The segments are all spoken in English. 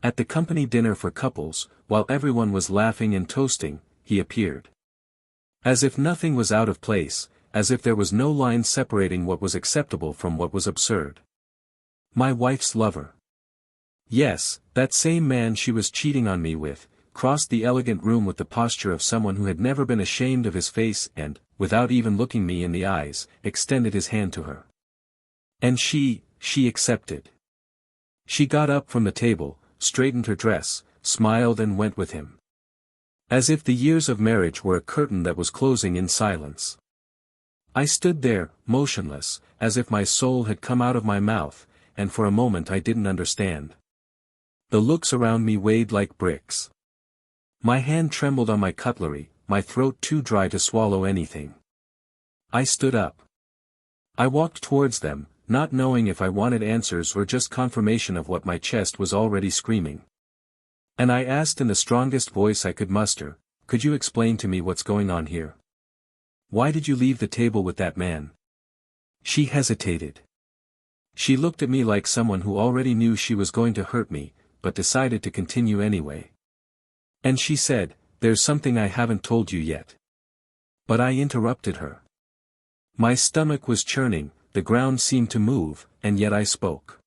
At the company dinner for couples, while everyone was laughing and toasting, he appeared. As if nothing was out of place, as if there was no line separating what was acceptable from what was absurd. My wife's lover. Yes, that same man she was cheating on me with, crossed the elegant room with the posture of someone who had never been ashamed of his face and, without even looking me in the eyes, extended his hand to her. And she accepted. She got up from the table, straightened her dress, smiled and went with him. As if the years of marriage were a curtain that was closing in silence. I stood there, motionless, as if my soul had come out of my mouth, and for a moment I didn't understand. The looks around me weighed like bricks. My hand trembled on my cutlery, my throat too dry to swallow anything. I stood up. I walked towards them, not knowing if I wanted answers or just confirmation of what my chest was already screaming. And I asked in the strongest voice I could muster, "Could you explain to me what's going on here? Why did you leave the table with that man?" She hesitated. She looked at me like someone who already knew she was going to hurt me, but decided to continue anyway. And she said, "There's something I haven't told you yet." But I interrupted her. My stomach was churning, the ground seemed to move, and yet I spoke.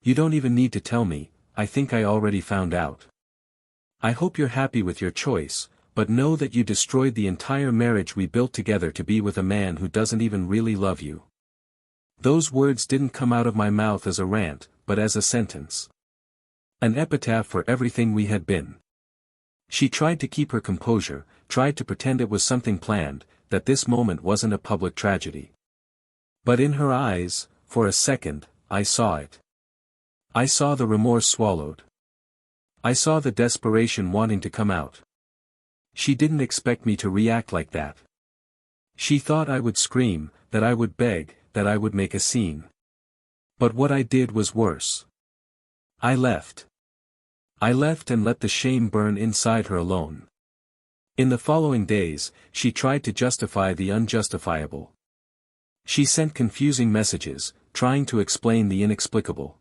"You don't even need to tell me, I think I already found out. I hope you're happy with your choice, but know that you destroyed the entire marriage we built together to be with a man who doesn't even really love you." Those words didn't come out of my mouth as a rant, but as a sentence. An epitaph for everything we had been. She tried to keep her composure, tried to pretend it was something planned, that this moment wasn't a public tragedy. But in her eyes, for a second, I saw it. I saw the remorse swallowed. I saw the desperation wanting to come out. She didn't expect me to react like that. She thought I would scream, that I would beg, that I would make a scene. But what I did was worse. I left. I left and let the shame burn inside her alone. In the following days, she tried to justify the unjustifiable. She sent confusing messages, trying to explain the inexplicable.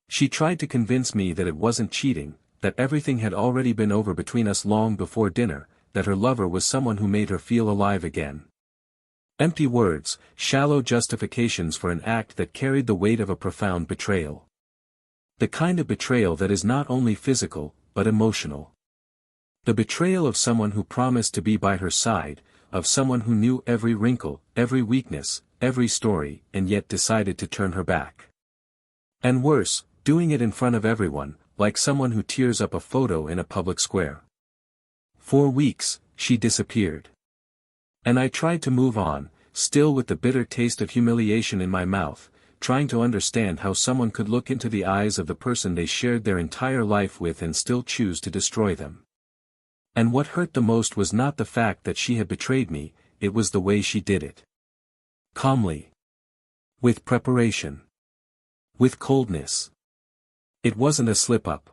She tried to convince me that it wasn't cheating, that everything had already been over between us long before dinner, that her lover was someone who made her feel alive again. Empty words, shallow justifications for an act that carried the weight of a profound betrayal. The kind of betrayal that is not only physical, but emotional. The betrayal of someone who promised to be by her side, of someone who knew every wrinkle, every weakness, every story, and yet decided to turn her back. And worse, doing it in front of everyone, like someone who tears up a photo in a public square. For weeks, she disappeared. And I tried to move on, still with the bitter taste of humiliation in my mouth, trying to understand how someone could look into the eyes of the person they shared their entire life with and still choose to destroy them. And what hurt the most was not the fact that she had betrayed me, it was the way she did it. Calmly. With preparation. With coldness. It wasn't a slip-up.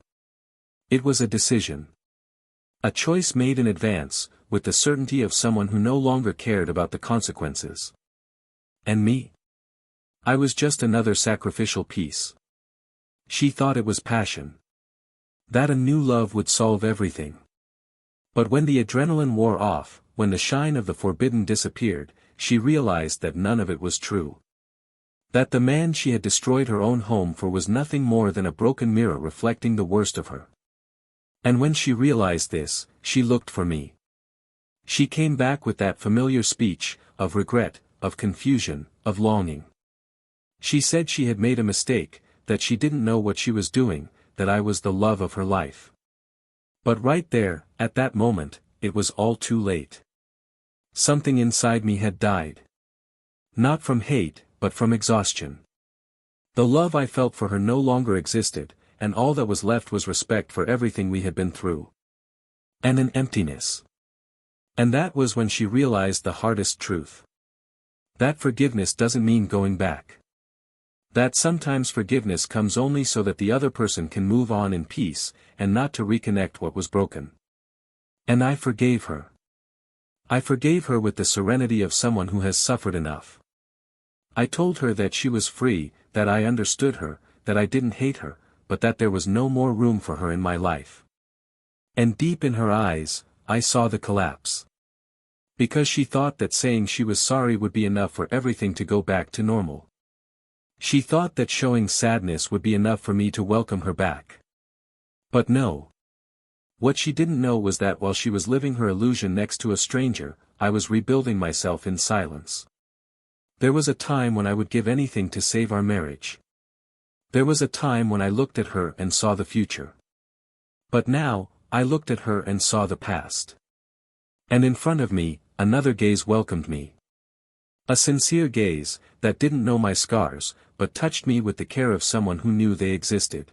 It was a decision. A choice made in advance, with the certainty of someone who no longer cared about the consequences. And me? I was just another sacrificial piece. She thought it was passion. That a new love would solve everything. But when the adrenaline wore off, when the shine of the forbidden disappeared, she realized that none of it was true. That the man she had destroyed her own home for was nothing more than a broken mirror reflecting the worst of her. And when she realized this, she looked for me. She came back with that familiar speech, of regret, of confusion, of longing. She said she had made a mistake, that she didn't know what she was doing, that I was the love of her life. But right there, at that moment, it was all too late. Something inside me had died. Not from hate, but from exhaustion. The love I felt for her no longer existed, and all that was left was respect for everything we had been through. And an emptiness. And that was when she realized the hardest truth. That forgiveness doesn't mean going back. That sometimes forgiveness comes only so that the other person can move on in peace, and not to reconnect what was broken. And I forgave her. I forgave her with the serenity of someone who has suffered enough. I told her that she was free, that I understood her, that I didn't hate her, but that there was no more room for her in my life. And deep in her eyes, I saw the collapse. Because she thought that saying she was sorry would be enough for everything to go back to normal. She thought that showing sadness would be enough for me to welcome her back. But no. What she didn't know was that while she was living her illusion next to a stranger, I was rebuilding myself in silence. There was a time when I would give anything to save our marriage. There was a time when I looked at her and saw the future. But now, I looked at her and saw the past. And in front of me, another gaze welcomed me. A sincere gaze, that didn't know my scars, but touched me with the care of someone who knew they existed.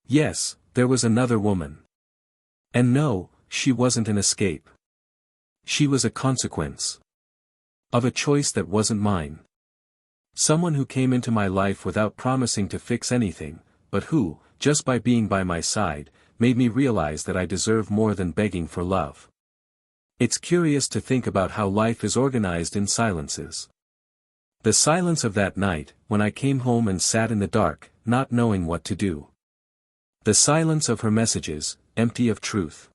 Yes, there was another woman. And no, she wasn't an escape. She was a consequence. Of a choice that wasn't mine. Someone who came into my life without promising to fix anything, but who, just by being by my side, made me realize that I deserve more than begging for love. It's curious to think about how life is organized in silences. The silence of that night, when I came home and sat in the dark, not knowing what to do. The silence of her messages, empty of truth.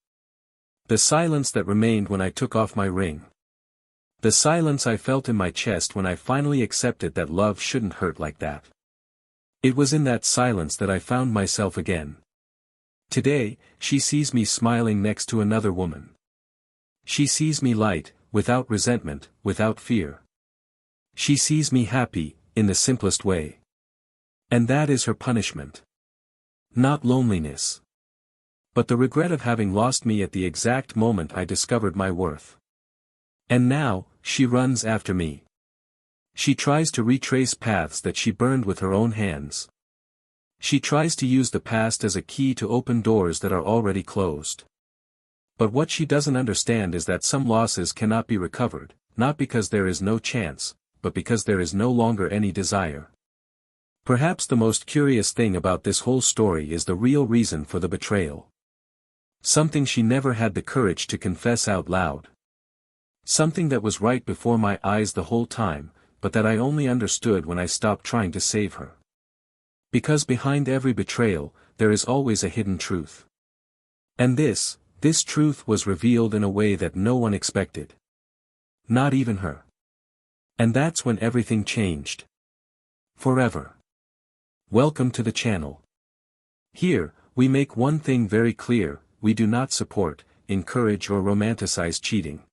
The silence that remained when I took off my ring. The silence I felt in my chest when I finally accepted that love shouldn't hurt like that. It was in that silence that I found myself again. Today, she sees me smiling next to another woman. She sees me light, without resentment, without fear. She sees me happy, in the simplest way. And that is her punishment. Not loneliness. But the regret of having lost me at the exact moment I discovered my worth. And now, she runs after me. She tries to retrace paths that she burned with her own hands. She tries to use the past as a key to open doors that are already closed. But what she doesn't understand is that some losses cannot be recovered, not because there is no chance, but because there is no longer any desire. Perhaps the most curious thing about this whole story is the real reason for the betrayal. Something she never had the courage to confess out loud. Something that was right before my eyes the whole time, but that I only understood when I stopped trying to save her. Because behind every betrayal, there is always a hidden truth. And this truth was revealed in a way that no one expected. Not even her. And that's when everything changed. Forever. Welcome to the channel. Here, we make one thing very clear: we do not support, encourage or romanticize cheating.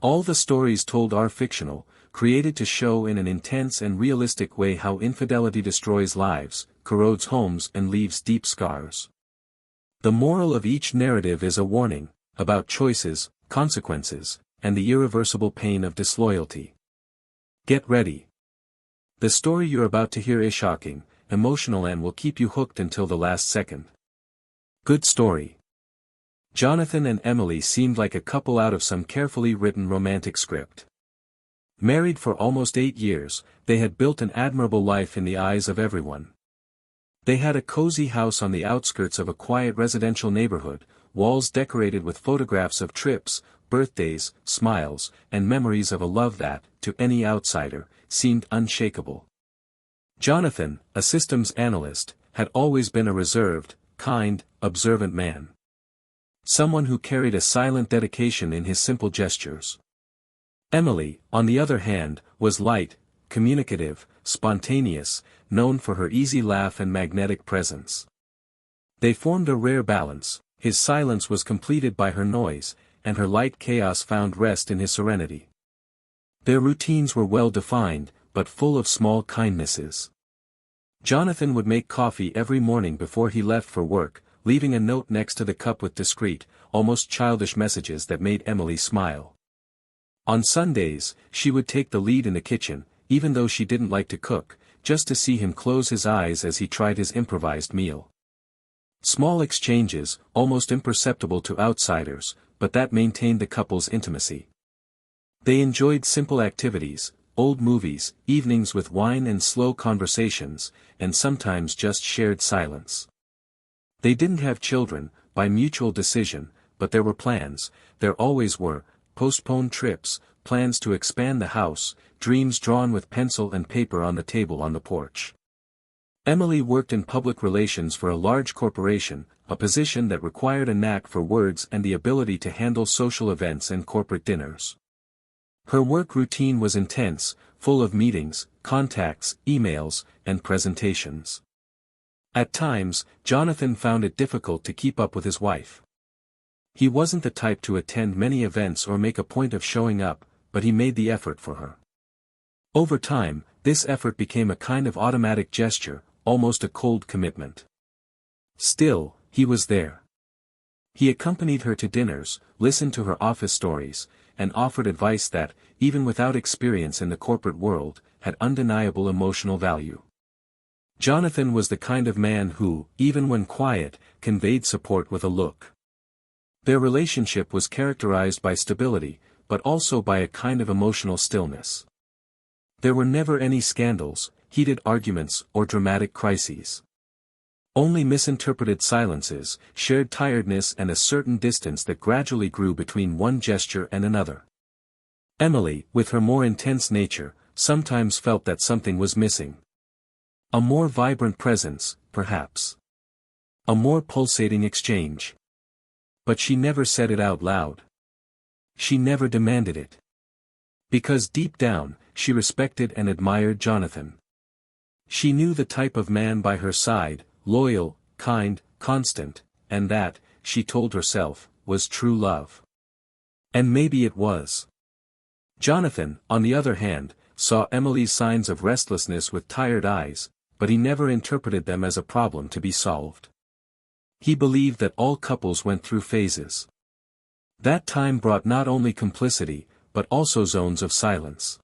All the stories told are fictional, created to show in an intense and realistic way how infidelity destroys lives, corrodes homes and leaves deep scars. The moral of each narrative is a warning, about choices, consequences, and the irreversible pain of disloyalty. Get ready. The story you're about to hear is shocking, emotional and will keep you hooked until the last second. Good story. Jonathan and Emily seemed like a couple out of some carefully written romantic script. Married for almost 8 years, they had built an admirable life in the eyes of everyone. They had a cozy house on the outskirts of a quiet residential neighborhood, walls decorated with photographs of trips, birthdays, smiles, and memories of a love that, to any outsider, seemed unshakable. Jonathan, a systems analyst, had always been a reserved, kind, observant man. Someone who carried a silent dedication in his simple gestures. Emily, on the other hand, was light, communicative, spontaneous, known for her easy laugh and magnetic presence. They formed a rare balance: his silence was completed by her noise, and her light chaos found rest in his serenity. Their routines were well defined, but full of small kindnesses. Jonathan would make coffee every morning before he left for work, leaving a note next to the cup with discreet, almost childish messages that made Emily smile. On Sundays, she would take the lead in the kitchen, even though she didn't like to cook, just to see him close his eyes as he tried his improvised meal. Small exchanges, almost imperceptible to outsiders, but that maintained the couple's intimacy. They enjoyed simple activities, old movies, evenings with wine and slow conversations, and sometimes just shared silence. They didn't have children, by mutual decision, but there were plans, there always were: postponed trips, plans to expand the house, dreams drawn with pencil and paper on the table on the porch. Emily worked in public relations for a large corporation, a position that required a knack for words and the ability to handle social events and corporate dinners. Her work routine was intense, full of meetings, contacts, emails, and presentations. At times, Jonathan found it difficult to keep up with his wife. He wasn't the type to attend many events or make a point of showing up, but he made the effort for her. Over time, this effort became a kind of automatic gesture, almost a cold commitment. Still, he was there. He accompanied her to dinners, listened to her office stories, and offered advice that, even without experience in the corporate world, had undeniable emotional value. Jonathan was the kind of man who, even when quiet, conveyed support with a look. Their relationship was characterized by stability, but also by a kind of emotional stillness. There were never any scandals, heated arguments, or dramatic crises. Only misinterpreted silences, shared tiredness, and a certain distance that gradually grew between one gesture and another. Emily, with her more intense nature, sometimes felt that something was missing. A more vibrant presence, perhaps. A more pulsating exchange. But she never said it out loud. She never demanded it. Because deep down, she respected and admired Jonathan. She knew the type of man by her side, loyal, kind, constant, and that, she told herself, was true love. And maybe it was. Jonathan, on the other hand, saw Emily's signs of restlessness with tired eyes, but he never interpreted them as a problem to be solved. He believed that all couples went through phases. That time brought not only complicity, but also zones of silence.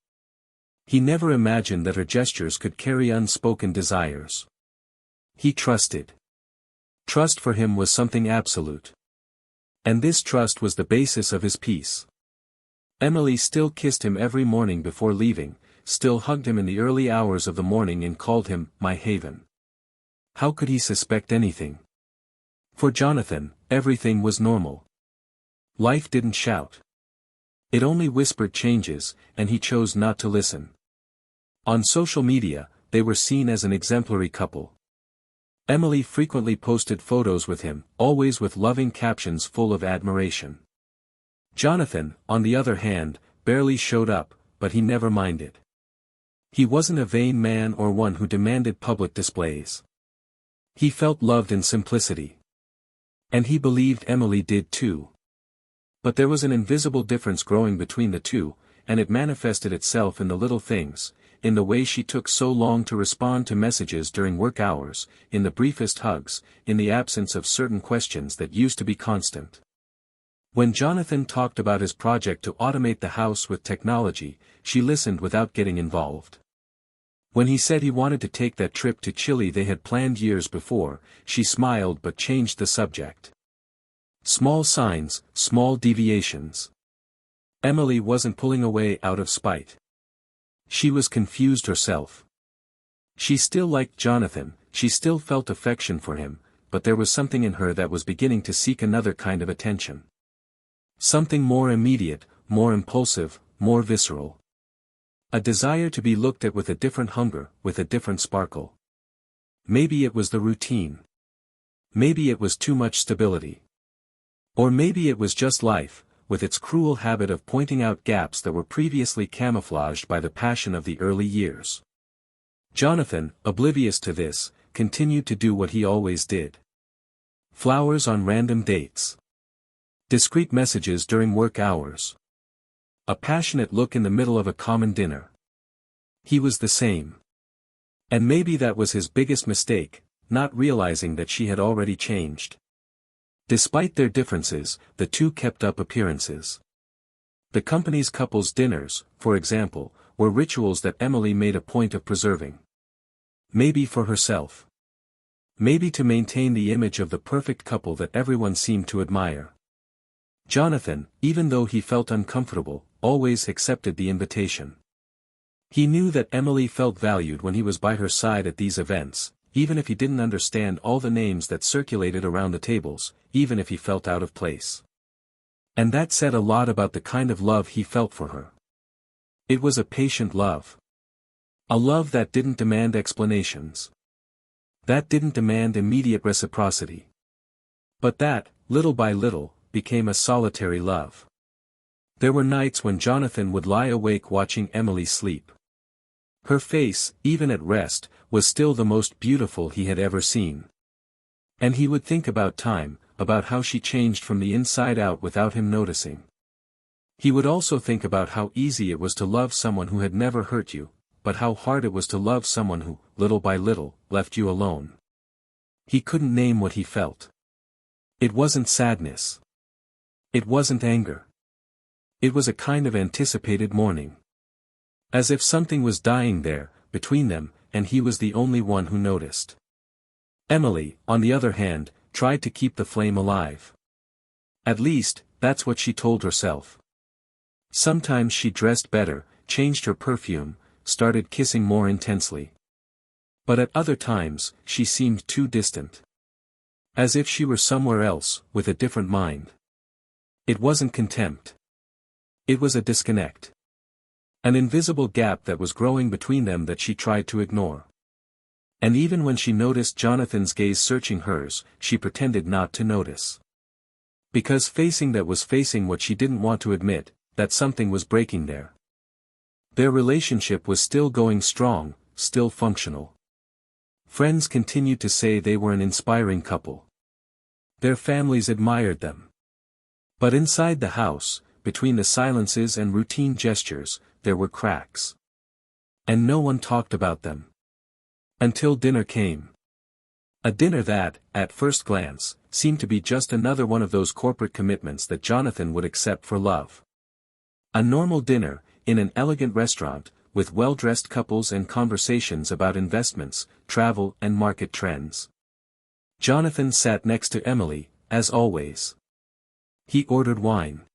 He never imagined that her gestures could carry unspoken desires. He trusted. Trust for him was something absolute. And this trust was the basis of his peace. Emily still kissed him every morning before leaving, still hugged him in the early hours of the morning and called him, "my haven." How could he suspect anything? For Jonathan, everything was normal. Life didn't shout. It only whispered changes, and he chose not to listen. On social media, they were seen as an exemplary couple. Emily frequently posted photos with him, always with loving captions full of admiration. Jonathan, on the other hand, barely showed up, but he never minded. He wasn't a vain man or one who demanded public displays. He felt loved in simplicity. And he believed Emily did too. But there was an invisible difference growing between the two, and it manifested itself in the little things, in the way she took so long to respond to messages during work hours, in the briefest hugs, in the absence of certain questions that used to be constant. When Jonathan talked about his project to automate the house with technology, she listened without getting involved. When he said he wanted to take that trip to Chile they had planned years before, she smiled but changed the subject. Small signs, small deviations. Emily wasn't pulling away out of spite. She was confused herself. She still liked Jonathan, she still felt affection for him, but there was something in her that was beginning to seek another kind of attention. Something more immediate, more impulsive, more visceral. A desire to be looked at with a different hunger, with a different sparkle. Maybe it was the routine. Maybe it was too much stability. Or maybe it was just life, with its cruel habit of pointing out gaps that were previously camouflaged by the passion of the early years. Jonathan, oblivious to this, continued to do what he always did. Flowers on random dates. Discreet messages during work hours. A passionate look in the middle of a common dinner. He was the same. And maybe that was his biggest mistake, not realizing that she had already changed. Despite their differences, the two kept up appearances. The company's couples' dinners, for example, were rituals that Emily made a point of preserving. Maybe for herself. Maybe to maintain the image of the perfect couple that everyone seemed to admire. Jonathan, even though he felt uncomfortable, always accepted the invitation. He knew that Emily felt valued when he was by her side at these events, even if he didn't understand all the names that circulated around the tables, even if he felt out of place. And that said a lot about the kind of love he felt for her. It was a patient love. A love that didn't demand explanations. That didn't demand immediate reciprocity. But that, little by little, became a solitary love. There were nights when Jonathan would lie awake watching Emily sleep. Her face, even at rest, was still the most beautiful he had ever seen. And he would think about time, about how she changed from the inside out without him noticing. He would also think about how easy it was to love someone who had never hurt you, but how hard it was to love someone who, little by little, left you alone. He couldn't name what he felt. It wasn't sadness. It wasn't anger. It was a kind of anticipated mourning. As if something was dying there, between them, and he was the only one who noticed. Emily, on the other hand, tried to keep the flame alive. At least, that's what she told herself. Sometimes she dressed better, changed her perfume, started kissing more intensely. But at other times, she seemed too distant. As if she were somewhere else, with a different mind. It wasn't contempt. It was a disconnect. An invisible gap that was growing between them that she tried to ignore. And even when she noticed Jonathan's gaze searching hers, she pretended not to notice. Because facing what she didn't want to admit, that something was breaking there. Their relationship was still going strong, still functional. Friends continued to say they were an inspiring couple. Their families admired them. But inside the house, between the silences and routine gestures, there were cracks. And no one talked about them. Until dinner came. A dinner that, at first glance, seemed to be just another one of those corporate commitments that Jonathan would accept for love. A normal dinner, in an elegant restaurant, with well-dressed couples and conversations about investments, travel and market trends. Jonathan sat next to Emily, as always. He ordered wine.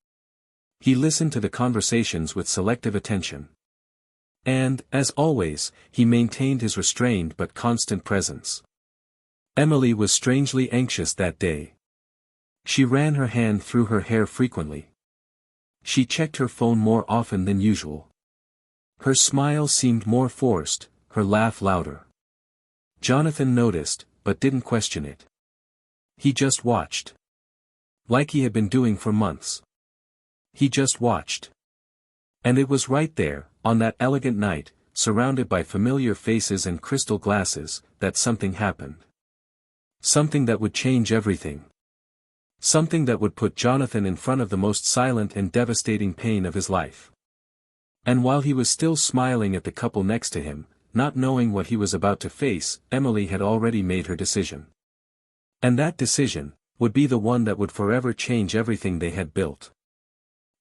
He listened to the conversations with selective attention. And, as always, he maintained his restrained but constant presence. Emily was strangely anxious that day. She ran her hand through her hair frequently. She checked her phone more often than usual. Her smile seemed more forced, her laugh louder. Jonathan noticed, but didn't question it. He just watched. Like he had been doing for months. He just watched. And it was right there, on that elegant night, surrounded by familiar faces and crystal glasses, that something happened. Something that would change everything. Something that would put Jonathan in front of the most silent and devastating pain of his life. And while he was still smiling at the couple next to him, not knowing what he was about to face, Emily had already made her decision. And that decision would be the one that would forever change everything they had built.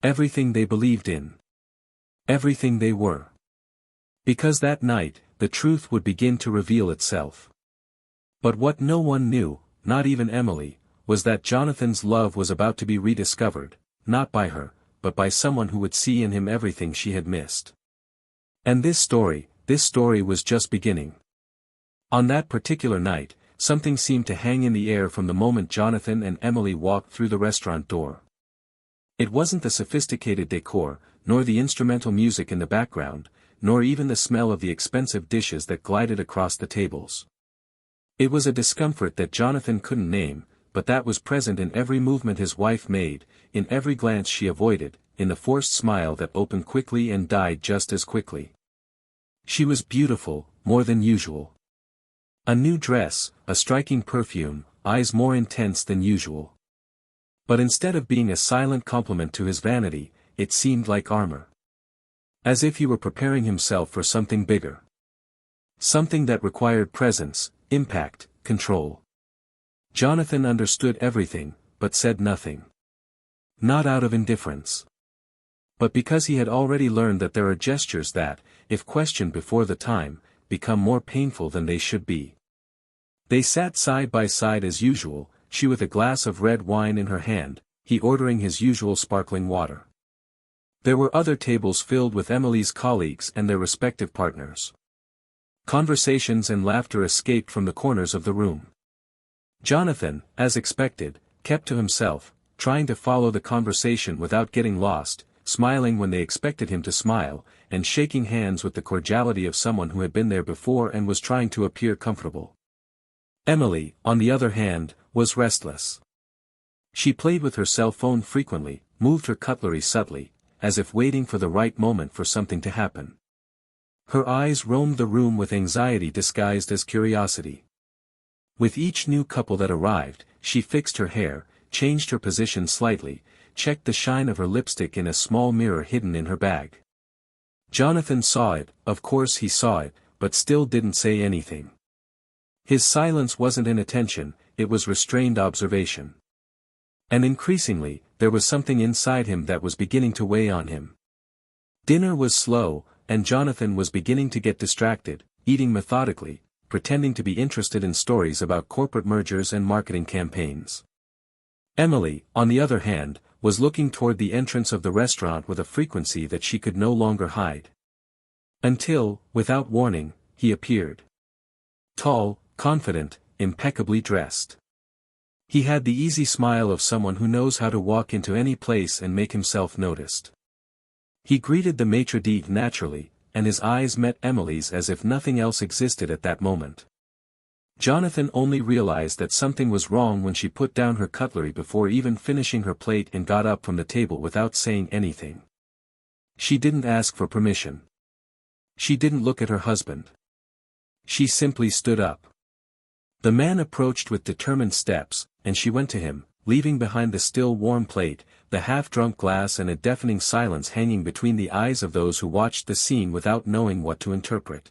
Everything they believed in. Everything they were. Because that night, the truth would begin to reveal itself. But what no one knew, not even Emily, was that Jonathan's love was about to be rediscovered, not by her, but by someone who would see in him everything she had missed. And this story was just beginning. On that particular night, something seemed to hang in the air from the moment Jonathan and Emily walked through the restaurant door. It wasn't the sophisticated decor, nor the instrumental music in the background, nor even the smell of the expensive dishes that glided across the tables. It was a discomfort that Jonathan couldn't name, but that was present in every movement his wife made, in every glance she avoided, in the forced smile that opened quickly and died just as quickly. She was beautiful, more than usual. A new dress, a striking perfume, eyes more intense than usual. But instead of being a silent compliment to his vanity, it seemed like armor. As if he were preparing himself for something bigger. Something that required presence, impact, control. Jonathan understood everything, but said nothing. Not out of indifference. But because he had already learned that there are gestures that, if questioned before the time, become more painful than they should be. They sat side by side as usual, she with a glass of red wine in her hand, he ordering his usual sparkling water. There were other tables filled with Emily's colleagues and their respective partners. Conversations and laughter escaped from the corners of the room. Jonathan, as expected, kept to himself, trying to follow the conversation without getting lost, smiling when they expected him to smile, and shaking hands with the cordiality of someone who had been there before and was trying to appear comfortable. Emily, on the other hand, was restless. She played with her cell phone frequently, moved her cutlery subtly, as if waiting for the right moment for something to happen. Her eyes roamed the room with anxiety disguised as curiosity. With each new couple that arrived, she fixed her hair, changed her position slightly, checked the shine of her lipstick in a small mirror hidden in her bag. Jonathan saw it, of course he saw it, but still didn't say anything. His silence wasn't inattention, it was restrained observation. And increasingly, there was something inside him that was beginning to weigh on him. Dinner was slow, and Jonathan was beginning to get distracted, eating methodically, pretending to be interested in stories about corporate mergers and marketing campaigns. Emily, on the other hand, was looking toward the entrance of the restaurant with a frequency that she could no longer hide. Until, without warning, he appeared. Tall, confident, impeccably dressed. He had the easy smile of someone who knows how to walk into any place and make himself noticed. He greeted the maitre d' naturally, and his eyes met Emily's as if nothing else existed at that moment. Jonathan only realized that something was wrong when she put down her cutlery before even finishing her plate and got up from the table without saying anything. She didn't ask for permission. She didn't look at her husband. She simply stood up. The man approached with determined steps, and she went to him, leaving behind the still warm plate, the half-drunk glass and a deafening silence hanging between the eyes of those who watched the scene without knowing what to interpret.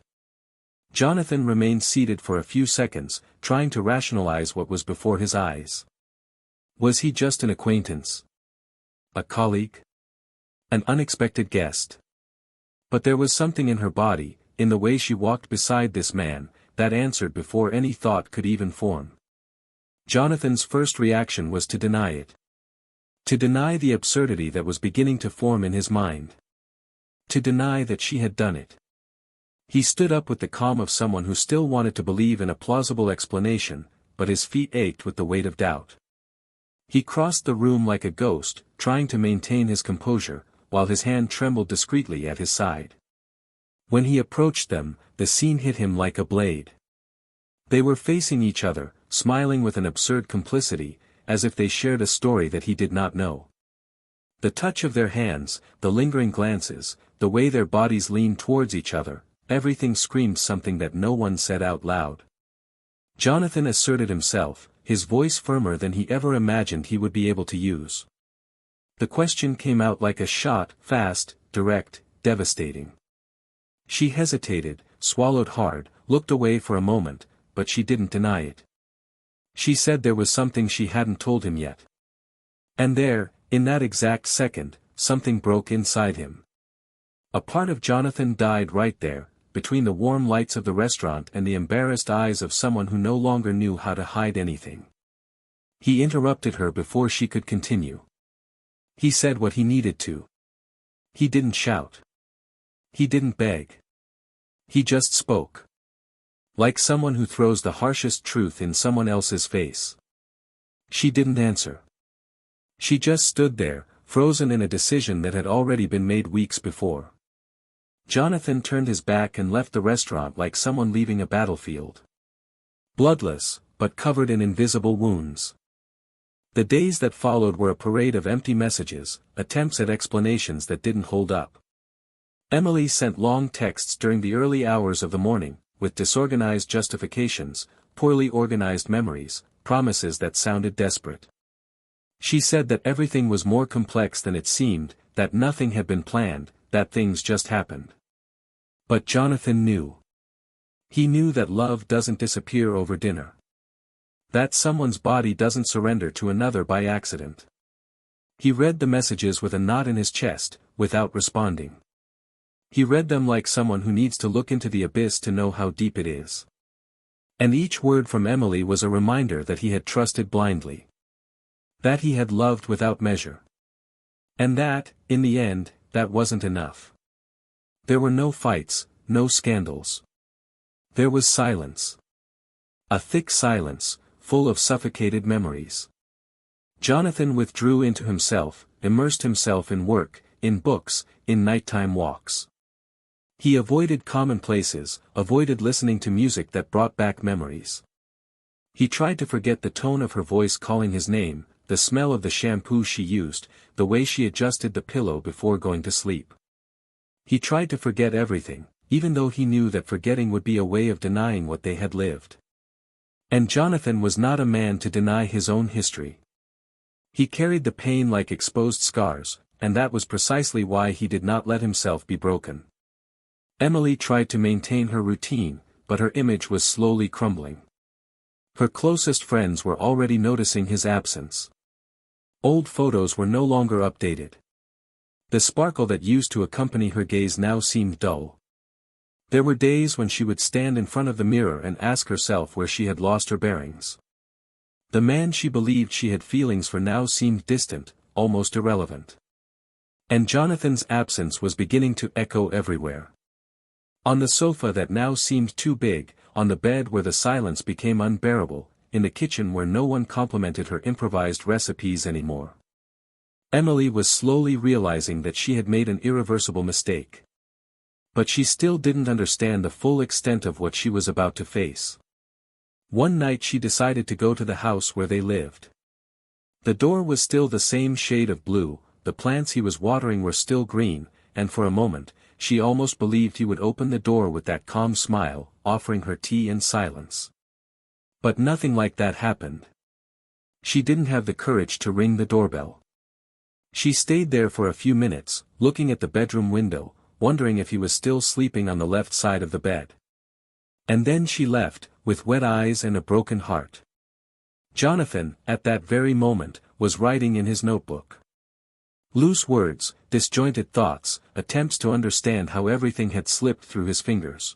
Jonathan remained seated for a few seconds, trying to rationalize what was before his eyes. Was he just an acquaintance? A colleague? An unexpected guest? But there was something in her body, in the way she walked beside this man, that answered before any thought could even form. Jonathan's first reaction was to deny it. To deny the absurdity that was beginning to form in his mind. To deny that she had done it. He stood up with the calm of someone who still wanted to believe in a plausible explanation, but his feet ached with the weight of doubt. He crossed the room like a ghost, trying to maintain his composure, while his hand trembled discreetly at his side. When he approached them, the scene hit him like a blade. They were facing each other, smiling with an absurd complicity, as if they shared a story that he did not know. The touch of their hands, the lingering glances, the way their bodies leaned towards each other, everything screamed something that no one said out loud. Jonathan asserted himself, his voice firmer than he ever imagined he would be able to use. The question came out like a shot, fast, direct, devastating. She hesitated, swallowed hard, looked away for a moment, but she didn't deny it. She said there was something she hadn't told him yet. And there, in that exact second, something broke inside him. A part of Jonathan died right there, between the warm lights of the restaurant and the embarrassed eyes of someone who no longer knew how to hide anything. He interrupted her before she could continue. He said what he needed to. He didn't shout. He didn't beg. He just spoke. Like someone who throws the harshest truth in someone else's face. She didn't answer. She just stood there, frozen in a decision that had already been made weeks before. Jonathan turned his back and left the restaurant like someone leaving a battlefield. Bloodless, but covered in invisible wounds. The days that followed were a parade of empty messages, attempts at explanations that didn't hold up. Emily sent long texts during the early hours of the morning, with disorganized justifications, poorly organized memories, promises that sounded desperate. She said that everything was more complex than it seemed, that nothing had been planned, that things just happened. But Jonathan knew. He knew that love doesn't disappear over dinner. That someone's body doesn't surrender to another by accident. He read the messages with a knot in his chest, without responding. He read them like someone who needs to look into the abyss to know how deep it is. And each word from Emily was a reminder that he had trusted blindly. That he had loved without measure. And that, in the end, that wasn't enough. There were no fights, no scandals. There was silence. A thick silence, full of suffocated memories. Jonathan withdrew into himself, immersed himself in work, in books, in nighttime walks. He avoided commonplaces, avoided listening to music that brought back memories. He tried to forget the tone of her voice calling his name, the smell of the shampoo she used, the way she adjusted the pillow before going to sleep. He tried to forget everything, even though he knew that forgetting would be a way of denying what they had lived. And Jonathan was not a man to deny his own history. He carried the pain like exposed scars, and that was precisely why he did not let himself be broken. Emily tried to maintain her routine, but her image was slowly crumbling. Her closest friends were already noticing his absence. Old photos were no longer updated. The sparkle that used to accompany her gaze now seemed dull. There were days when she would stand in front of the mirror and ask herself where she had lost her bearings. The man she believed she had feelings for now seemed distant, almost irrelevant. And Jonathan's absence was beginning to echo everywhere. On the sofa that now seemed too big, on the bed where the silence became unbearable, in the kitchen where no one complimented her improvised recipes anymore. Emily was slowly realizing that she had made an irreversible mistake. But she still didn't understand the full extent of what she was about to face. One night she decided to go to the house where they lived. The door was still the same shade of blue, the plants he was watering were still green, and for a moment, she almost believed he would open the door with that calm smile, offering her tea in silence. But nothing like that happened. She didn't have the courage to ring the doorbell. She stayed there for a few minutes, looking at the bedroom window, wondering if he was still sleeping on the left side of the bed. And then she left, with wet eyes and a broken heart. Jonathan, at that very moment, was writing in his notebook. Loose words, disjointed thoughts, attempts to understand how everything had slipped through his fingers.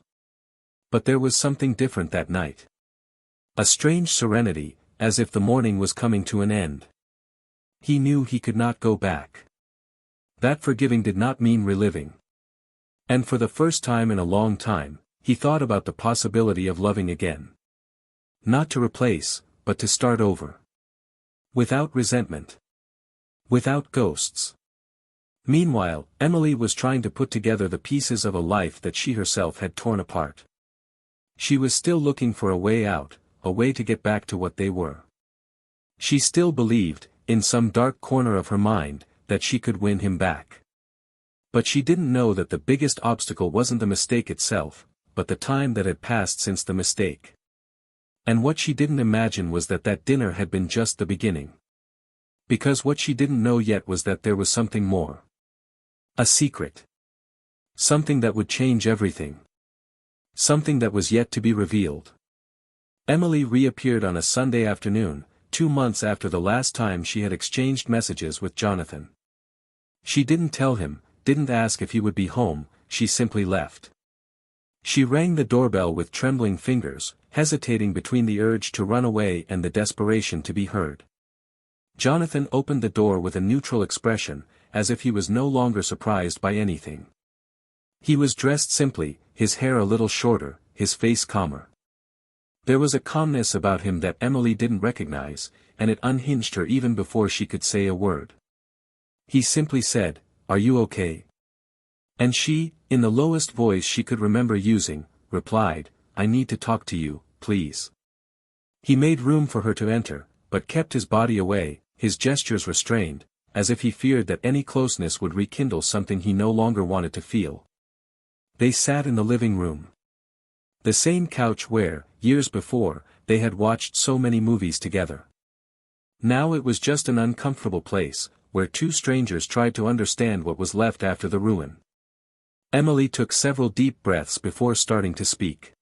But there was something different that night. A strange serenity, as if the morning was coming to an end. He knew he could not go back. That forgiving did not mean reliving. And for the first time in a long time, he thought about the possibility of loving again. Not to replace, but to start over. Without resentment. Without ghosts. Meanwhile, Emily was trying to put together the pieces of a life that she herself had torn apart. She was still looking for a way out, a way to get back to what they were. She still believed, in some dark corner of her mind, that she could win him back. But she didn't know that the biggest obstacle wasn't the mistake itself, but the time that had passed since the mistake. And what she didn't imagine was that that dinner had been just the beginning. Because what she didn't know yet was that there was something more. A secret. Something that would change everything. Something that was yet to be revealed. Emily reappeared on a Sunday afternoon, 2 months after the last time she had exchanged messages with Jonathan. She didn't tell him, didn't ask if he would be home, she simply left. She rang the doorbell with trembling fingers, hesitating between the urge to run away and the desperation to be heard. Jonathan opened the door with a neutral expression, as if he was no longer surprised by anything. He was dressed simply, his hair a little shorter, his face calmer. There was a calmness about him that Emily didn't recognize, and it unhinged her even before she could say a word. He simply said, "Are you okay?" And she, in the lowest voice she could remember using, replied, "I need to talk to you, please." He made room for her to enter, but kept his body away, his gestures restrained, as if he feared that any closeness would rekindle something he no longer wanted to feel. They sat in the living room. The same couch where, years before, they had watched so many movies together. Now it was just an uncomfortable place, where two strangers tried to understand what was left after the ruin. Emily took several deep breaths before starting to speak.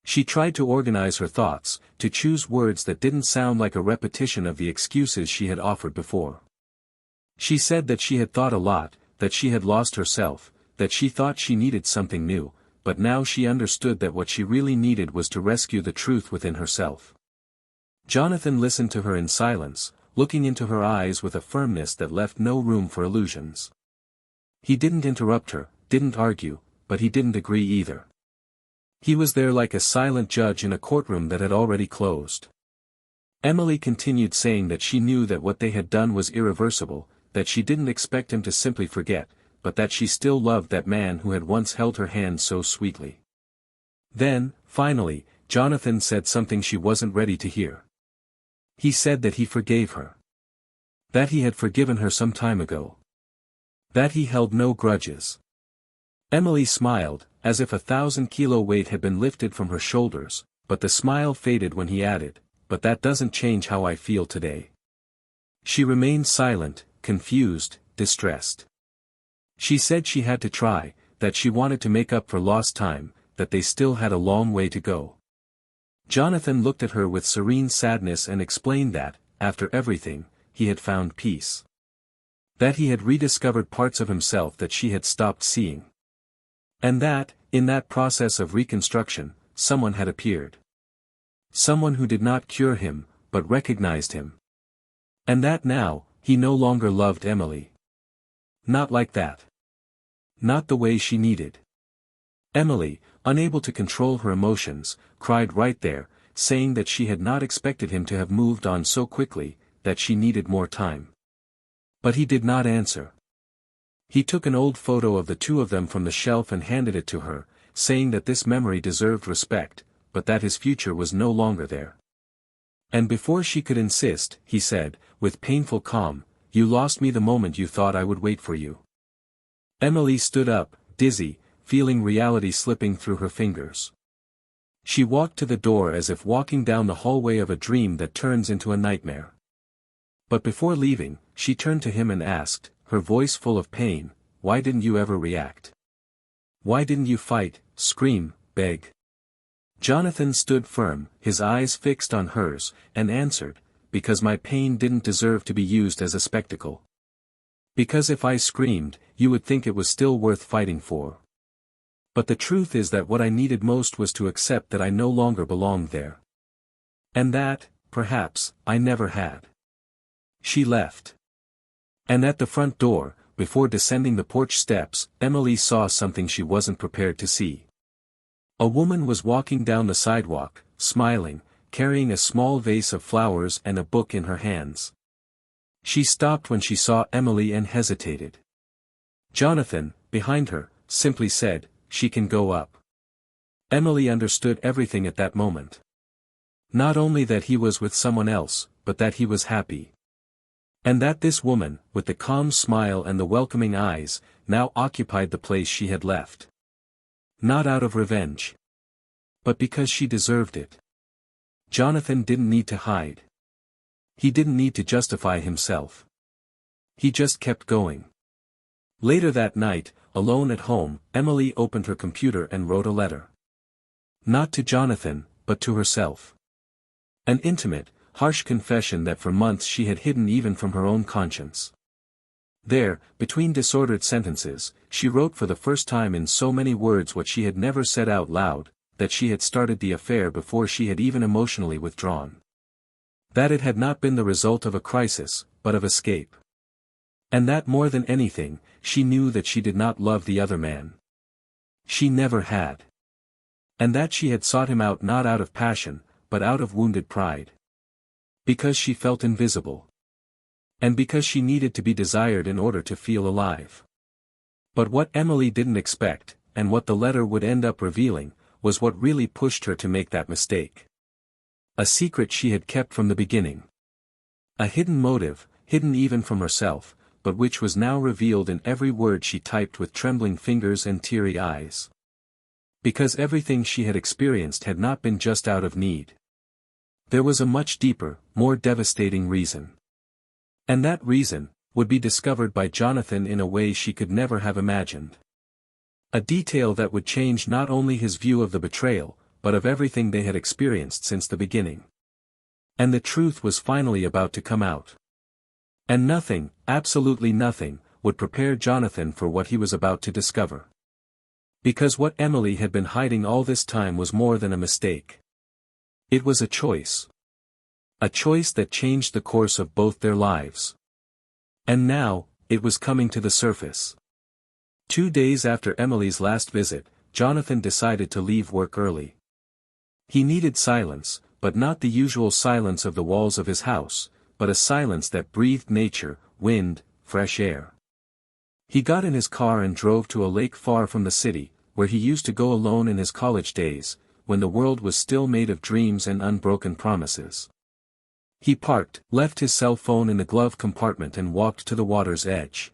She tried to organize her thoughts, to choose words that didn't sound like a repetition of the excuses she had offered before. She said that she had thought a lot, that she had lost herself, that she thought she needed something new, but now she understood that what she really needed was to rescue the truth within herself. Jonathan listened to her in silence, looking into her eyes with a firmness that left no room for illusions. He didn't interrupt her, didn't argue, but he didn't agree either. He was there like a silent judge in a courtroom that had already closed. Emily continued saying that she knew that what they had done was irreversible, that she didn't expect him to simply forget, but that she still loved that man who had once held her hand so sweetly. Then, finally, Jonathan said something she wasn't ready to hear. He said that he forgave her. That he had forgiven her some time ago. That he held no grudges. Emily smiled, as if a 1,000-kilo weight had been lifted from her shoulders, but the smile faded when he added, "But that doesn't change how I feel today." She remained silent, confused, distressed. She said she had to try, that she wanted to make up for lost time, that they still had a long way to go. Jonathan looked at her with serene sadness and explained that, after everything, he had found peace. That he had rediscovered parts of himself that she had stopped seeing. And that, in that process of reconstruction, someone had appeared. Someone who did not cure him, but recognized him. And that now, he no longer loved Emily. Not like that. Not the way she needed. Emily, unable to control her emotions, cried right there, saying that she had not expected him to have moved on so quickly, that she needed more time. But he did not answer. He took an old photo of the two of them from the shelf and handed it to her, saying that this memory deserved respect, but that his future was no longer there. And before she could insist, he said, with painful calm, "You lost me the moment you thought I would wait for you." Emily stood up, dizzy, feeling reality slipping through her fingers. She walked to the door as if walking down the hallway of a dream that turns into a nightmare. But before leaving, she turned to him and asked, her voice full of pain, "Why didn't you ever react? Why didn't you fight, scream, beg?" Jonathan stood firm, his eyes fixed on hers, and answered, "Because my pain didn't deserve to be used as a spectacle. Because if I screamed, you would think it was still worth fighting for. But the truth is that what I needed most was to accept that I no longer belonged there. And that, perhaps, I never had." She left. And at the front door, before descending the porch steps, Emily saw something she wasn't prepared to see. A woman was walking down the sidewalk, smiling, carrying a small vase of flowers and a book in her hands. She stopped when she saw Emily and hesitated. Jonathan, behind her, simply said, "She can go up." Emily understood everything at that moment. Not only that he was with someone else, but that he was happy. And that this woman, with the calm smile and the welcoming eyes, now occupied the place she had left. Not out of revenge. But because she deserved it. Jonathan didn't need to hide. He didn't need to justify himself. He just kept going. Later that night, alone at home, Emily opened her computer and wrote a letter. Not to Jonathan, but to herself. An intimate, harsh confession that for months she had hidden even from her own conscience. There, between disordered sentences, she wrote for the first time in so many words what she had never said out loud, that she had started the affair before she had even emotionally withdrawn. That it had not been the result of a crisis, but of escape. And that more than anything, she knew that she did not love the other man. She never had. And that she had sought him out not out of passion, but out of wounded pride. Because she felt invisible. And because she needed to be desired in order to feel alive. But what Emily didn't expect, and what the letter would end up revealing, was what really pushed her to make that mistake. A secret she had kept from the beginning. A hidden motive, hidden even from herself, but which was now revealed in every word she typed with trembling fingers and teary eyes. Because everything she had experienced had not been just out of need. There was a much deeper, more devastating reason. And that reason, would be discovered by Jonathan in a way she could never have imagined. A detail that would change not only his view of the betrayal, but of everything they had experienced since the beginning. And the truth was finally about to come out. And nothing, absolutely nothing, would prepare Jonathan for what he was about to discover. Because what Emily had been hiding all this time was more than a mistake. It was a choice. A choice that changed the course of both their lives. And now, it was coming to the surface. 2 days after Emily's last visit, Jonathan decided to leave work early. He needed silence, but not the usual silence of the walls of his house, but a silence that breathed nature, wind, fresh air. He got in his car and drove to a lake far from the city, where he used to go alone in his college days, when the world was still made of dreams and unbroken promises. He parked, left his cell phone in the glove compartment and walked to the water's edge.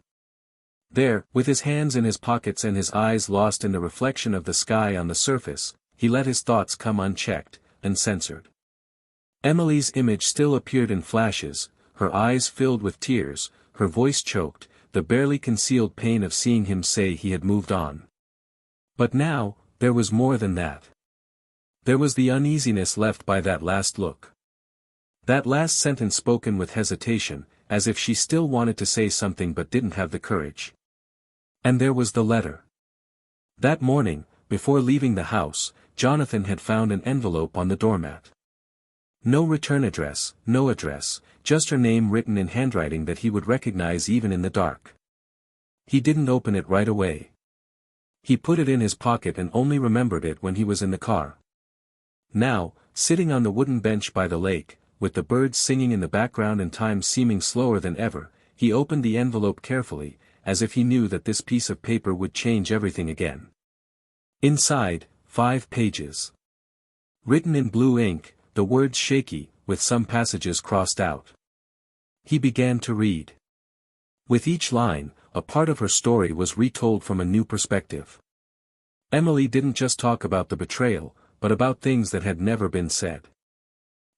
There, with his hands in his pockets and his eyes lost in the reflection of the sky on the surface, he let his thoughts come unchecked, uncensored. Emily's image still appeared in flashes, her eyes filled with tears, her voice choked, the barely concealed pain of seeing him say he had moved on. But now, there was more than that. There was the uneasiness left by that last look. That last sentence spoken with hesitation, as if she still wanted to say something but didn't have the courage. And there was the letter. That morning, before leaving the house, Jonathan had found an envelope on the doormat. No return address, no address, just her name written in handwriting that he would recognize even in the dark. He didn't open it right away. He put it in his pocket and only remembered it when he was in the car. Now, sitting on the wooden bench by the lake, with the birds singing in the background and time seeming slower than ever, he opened the envelope carefully, as if he knew that this piece of paper would change everything again. Inside, 5 pages. Written in blue ink, the words shaky, with some passages crossed out. He began to read. With each line, a part of her story was retold from a new perspective. Emily didn't just talk about the betrayal, but about things that had never been said.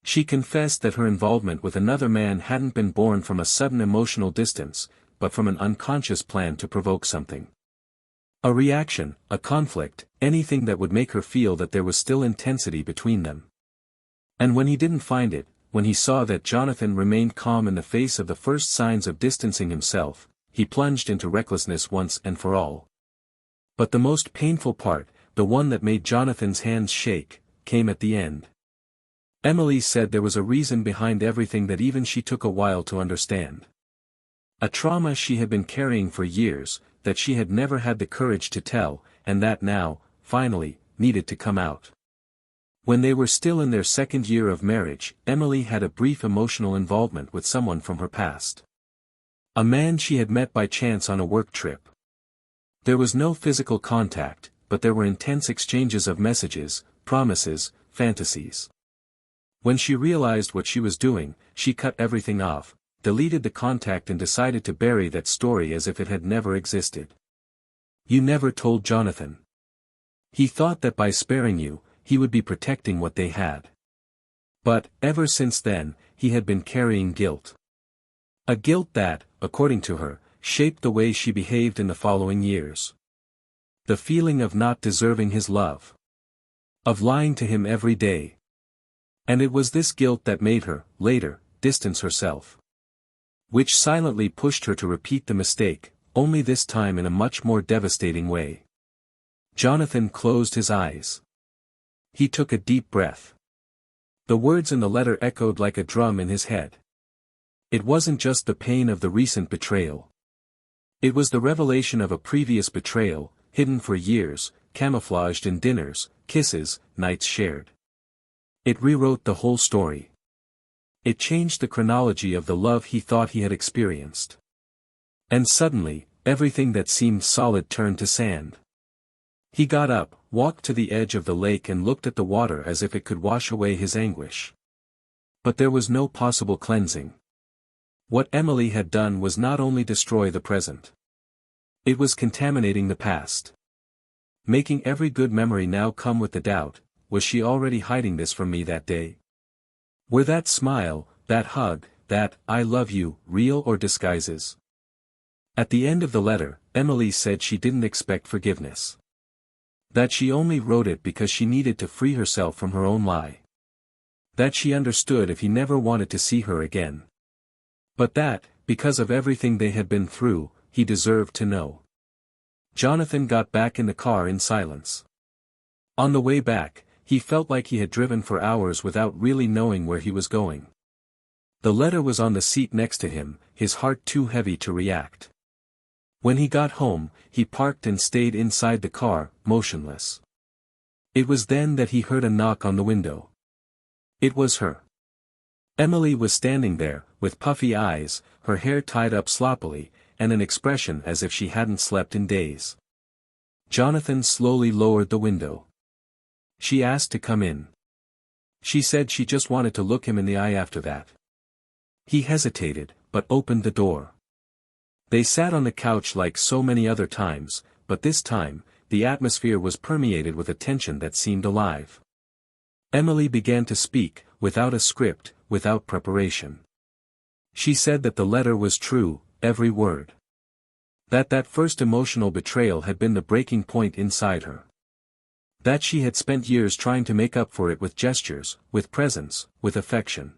She confessed that her involvement with another man hadn't been born from a sudden emotional distance, but from an unconscious plan to provoke something. A reaction, a conflict, anything that would make her feel that there was still intensity between them. And when he didn't find it, when he saw that Jonathan remained calm in the face of the first signs of distancing himself, he plunged into recklessness once and for all. But the most painful part, the one that made Jonathan's hands shake, came at the end. Emily said there was a reason behind everything that even she took a while to understand. A trauma she had been carrying for years, that she had never had the courage to tell, and that now, finally, needed to come out. When they were still in their second year of marriage, Emily had a brief emotional involvement with someone from her past. A man she had met by chance on a work trip. There was no physical contact, but there were intense exchanges of messages, promises, fantasies. When she realized what she was doing, she cut everything off, deleted the contact and decided to bury that story as if it had never existed. You never told Jonathan. He thought that by sparing you, he would be protecting what they had. But, ever since then, he had been carrying guilt. A guilt that, according to her, shaped the way she behaved in the following years. The feeling of not deserving his love. Of lying to him every day. And it was this guilt that made her, later, distance herself. Which silently pushed her to repeat the mistake, only this time in a much more devastating way. Jonathan closed his eyes. He took a deep breath. The words in the letter echoed like a drum in his head. It wasn't just the pain of the recent betrayal. It was the revelation of a previous betrayal, hidden for years, camouflaged in dinners, kisses, nights shared. It rewrote the whole story. It changed the chronology of the love he thought he had experienced. And suddenly, everything that seemed solid turned to sand. He got up, walked to the edge of the lake and looked at the water as if it could wash away his anguish. But there was no possible cleansing. What Emily had done was not only destroy the present. It was contaminating the past. Making every good memory now come with the doubt, was she already hiding this from me that day? Were that smile, that hug, that "I love you," real or disguises? At the end of the letter, Emily said she didn't expect forgiveness. That she only wrote it because she needed to free herself from her own lie. That she understood if he never wanted to see her again. But that, because of everything they had been through, he deserved to know. Jonathan got back in the car in silence. On the way back, he felt like he had driven for hours without really knowing where he was going. The letter was on the seat next to him, his heart too heavy to react. When he got home, he parked and stayed inside the car, motionless. It was then that he heard a knock on the window. It was her. Emily was standing there, with puffy eyes, her hair tied up sloppily, and an expression as if she hadn't slept in days. Jonathan slowly lowered the window. She asked to come in. She said she just wanted to look him in the eye after that. He hesitated, but opened the door. They sat on the couch like so many other times, but this time, the atmosphere was permeated with a tension that seemed alive. Emily began to speak, without a script, without preparation. She said that the letter was true, every word. That first emotional betrayal had been the breaking point inside her. That she had spent years trying to make up for it with gestures, with presence, with affection.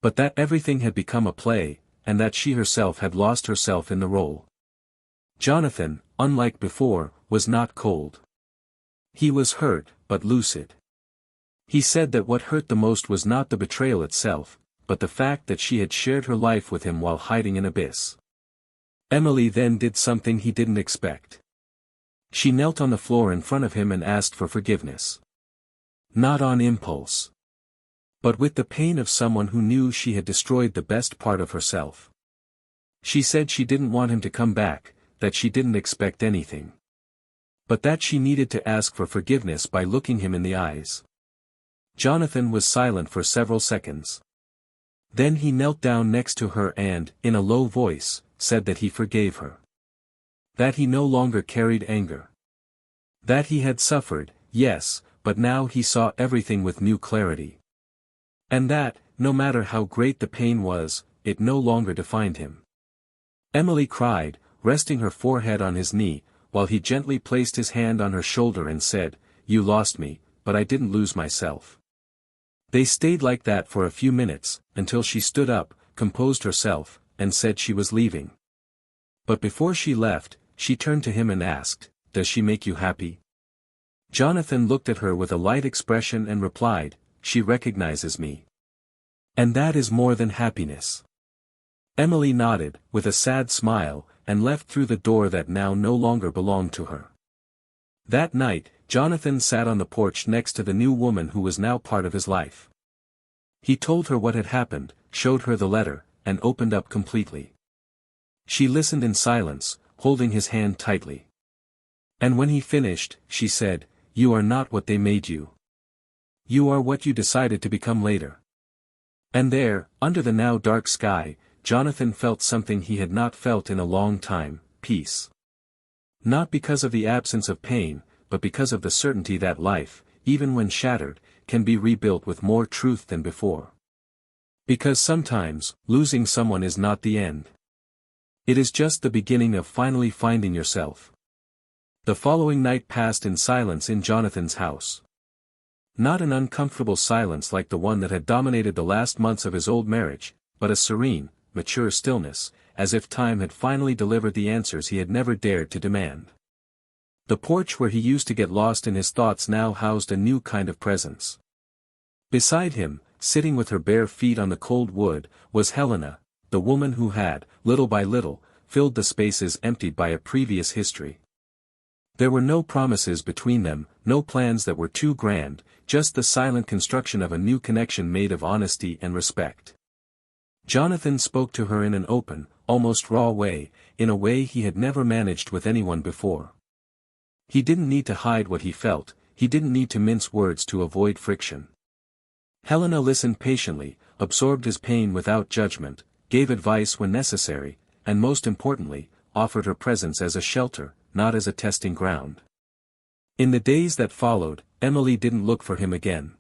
But that everything had become a play, and that she herself had lost herself in the role. Jonathan, unlike before, was not cold. He was hurt, but lucid. He said that what hurt the most was not the betrayal itself, but the fact that she had shared her life with him while hiding an abyss. Emily then did something he didn't expect. She knelt on the floor in front of him and asked for forgiveness. Not on impulse, but with the pain of someone who knew she had destroyed the best part of herself. She said she didn't want him to come back, that she didn't expect anything. But that she needed to ask for forgiveness by looking him in the eyes. Jonathan was silent for several seconds. Then he knelt down next to her and, in a low voice, said that he forgave her. That he no longer carried anger. That he had suffered, yes, but now he saw everything with new clarity. And that, no matter how great the pain was, it no longer defined him. Emily cried, resting her forehead on his knee, while he gently placed his hand on her shoulder and said, "You lost me, but I didn't lose myself." They stayed like that for a few minutes, until she stood up, composed herself, and said she was leaving. But before she left, she turned to him and asked, "Does she make you happy?" Jonathan looked at her with a light expression and replied, "She recognizes me. And that is more than happiness." Emily nodded, with a sad smile, and left through the door that now no longer belonged to her. That night, Jonathan sat on the porch next to the new woman who was now part of his life. He told her what had happened, showed her the letter, and opened up completely. She listened in silence, holding his hand tightly. And when he finished, she said, "You are not what they made you. You are what you decided to become later." And there, under the now dark sky, Jonathan felt something he had not felt in a long time, peace. Not because of the absence of pain, but because of the certainty that life, even when shattered, can be rebuilt with more truth than before. Because sometimes, losing someone is not the end. It is just the beginning of finally finding yourself. The following night passed in silence in Jonathan's house. Not an uncomfortable silence like the one that had dominated the last months of his old marriage, but a serene, mature stillness, as if time had finally delivered the answers he had never dared to demand. The porch where he used to get lost in his thoughts now housed a new kind of presence. Beside him, sitting with her bare feet on the cold wood, was Helena, the woman who had, little by little, filled the spaces emptied by a previous history. There were no promises between them, no plans that were too grand, just the silent construction of a new connection made of honesty and respect. Jonathan spoke to her in an open, almost raw way, in a way he had never managed with anyone before. He didn't need to hide what he felt, he didn't need to mince words to avoid friction. Helena listened patiently, absorbed his pain without judgment, gave advice when necessary, and most importantly, offered her presence as a shelter, not as a testing ground. In the days that followed, Emily didn't look for him again.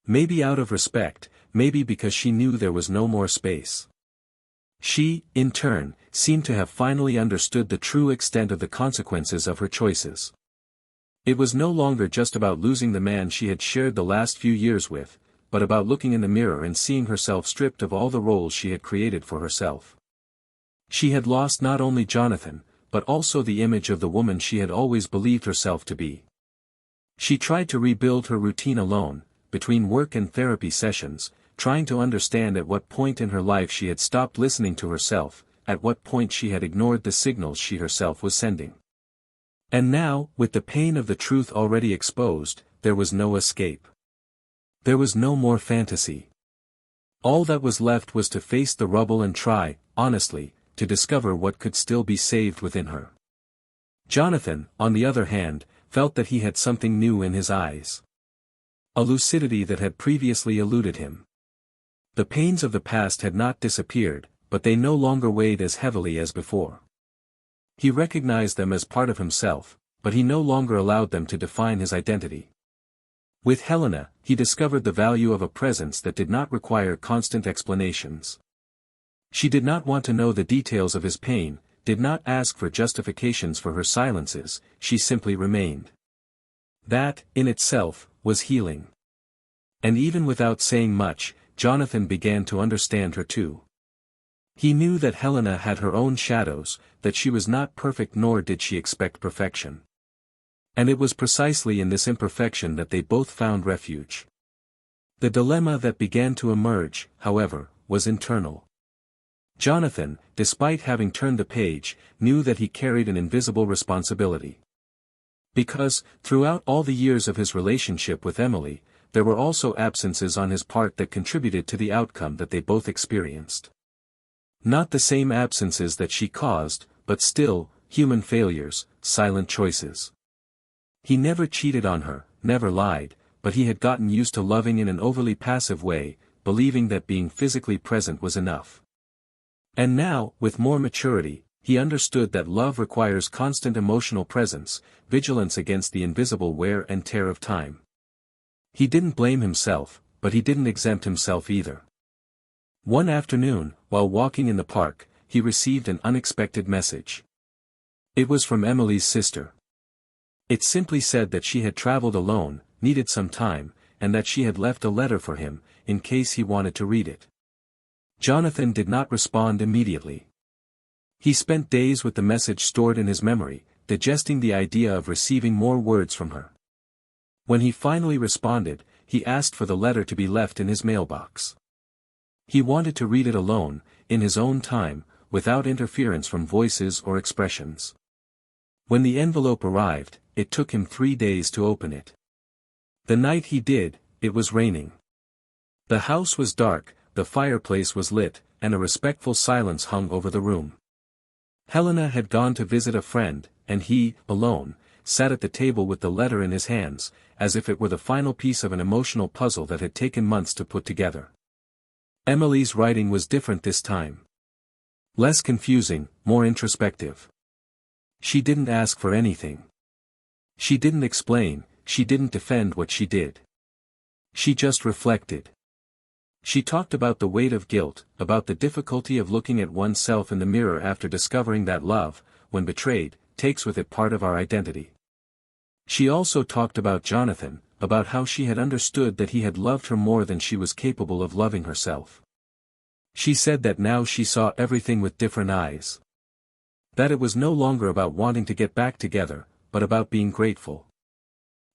Maybe out of respect, maybe because she knew there was no more space. She, in turn, seemed to have finally understood the true extent of the consequences of her choices. It was no longer just about losing the man she had shared the last few years with, but about looking in the mirror and seeing herself stripped of all the roles she had created for herself. She had lost not only Jonathan, but also the image of the woman she had always believed herself to be. She tried to rebuild her routine alone, between work and therapy sessions, trying to understand at what point in her life she had stopped listening to herself, at what point she had ignored the signals she herself was sending. And now, with the pain of the truth already exposed, there was no escape. There was no more fantasy. All that was left was to face the rubble and try, honestly, to discover what could still be saved within her. Jonathan, on the other hand, felt that he had something new in his eyes. A lucidity that had previously eluded him. The pains of the past had not disappeared, but they no longer weighed as heavily as before. He recognized them as part of himself, but he no longer allowed them to define his identity. With Helena, he discovered the value of a presence that did not require constant explanations. She did not want to know the details of his pain, did not ask for justifications for her silences, she simply remained. That, in itself, was healing. And even without saying much, Jonathan began to understand her too. He knew that Helena had her own shadows, that she was not perfect nor did she expect perfection. And it was precisely in this imperfection that they both found refuge. The dilemma that began to emerge, however, was internal. Jonathan, despite having turned the page, knew that he carried an invisible responsibility. Because, throughout all the years of his relationship with Emily, there were also absences on his part that contributed to the outcome that they both experienced. Not the same absences that she caused, but still, human failures, silent choices. He never cheated on her, never lied, but he had gotten used to loving in an overly passive way, believing that being physically present was enough. And now, with more maturity, he understood that love requires constant emotional presence, vigilance against the invisible wear and tear of time. He didn't blame himself, but he didn't exempt himself either. One afternoon, while walking in the park, he received an unexpected message. It was from Emily's sister. It simply said that she had traveled alone, needed some time, and that she had left a letter for him, in case he wanted to read it. Jonathan did not respond immediately. He spent days with the message stored in his memory, digesting the idea of receiving more words from her. When he finally responded, he asked for the letter to be left in his mailbox. He wanted to read it alone, in his own time, without interference from voices or expressions. When the envelope arrived, it took him 3 days to open it. The night he did, it was raining. The house was dark, the fireplace was lit, and a respectful silence hung over the room. Helena had gone to visit a friend, and he, alone, sat at the table with the letter in his hands, as if it were the final piece of an emotional puzzle that had taken months to put together. Emily's writing was different this time. Less confusing, more introspective. She didn't ask for anything. She didn't explain, she didn't defend what she did. She just reflected. She talked about the weight of guilt, about the difficulty of looking at oneself in the mirror after discovering that love, when betrayed, takes with it part of our identity. She also talked about Jonathan, about how she had understood that he had loved her more than she was capable of loving herself. She said that now she saw everything with different eyes. That it was no longer about wanting to get back together, but about being grateful.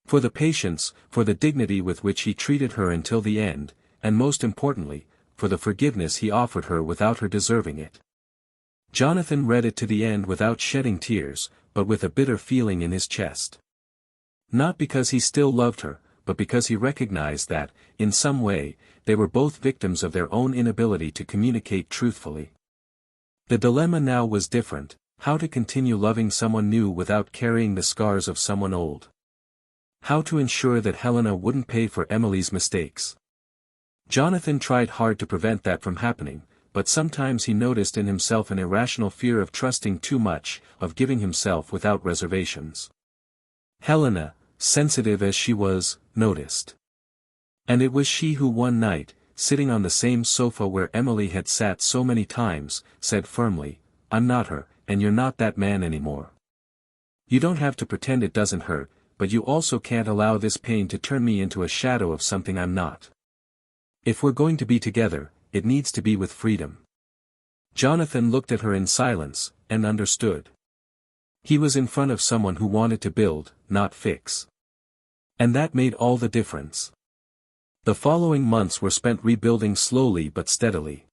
For the patience, for the dignity with which he treated her until the end, and most importantly, for the forgiveness he offered her without her deserving it. Jonathan read it to the end without shedding tears, but with a bitter feeling in his chest. Not because he still loved her, but because he recognized that, in some way, they were both victims of their own inability to communicate truthfully. The dilemma now was different: how to continue loving someone new without carrying the scars of someone old. How to ensure that Helena wouldn't pay for Emily's mistakes. Jonathan tried hard to prevent that from happening, but sometimes he noticed in himself an irrational fear of trusting too much, of giving himself without reservations. Helena, sensitive as she was, noticed. And it was she who one night, sitting on the same sofa where Emily had sat so many times, said firmly, "I'm not her, and you're not that man anymore. You don't have to pretend it doesn't hurt, but you also can't allow this pain to turn me into a shadow of something I'm not. If we're going to be together, it needs to be with freedom." Jonathan looked at her in silence, and understood. He was in front of someone who wanted to build, not fix. And that made all the difference. The following months were spent rebuilding slowly but steadily.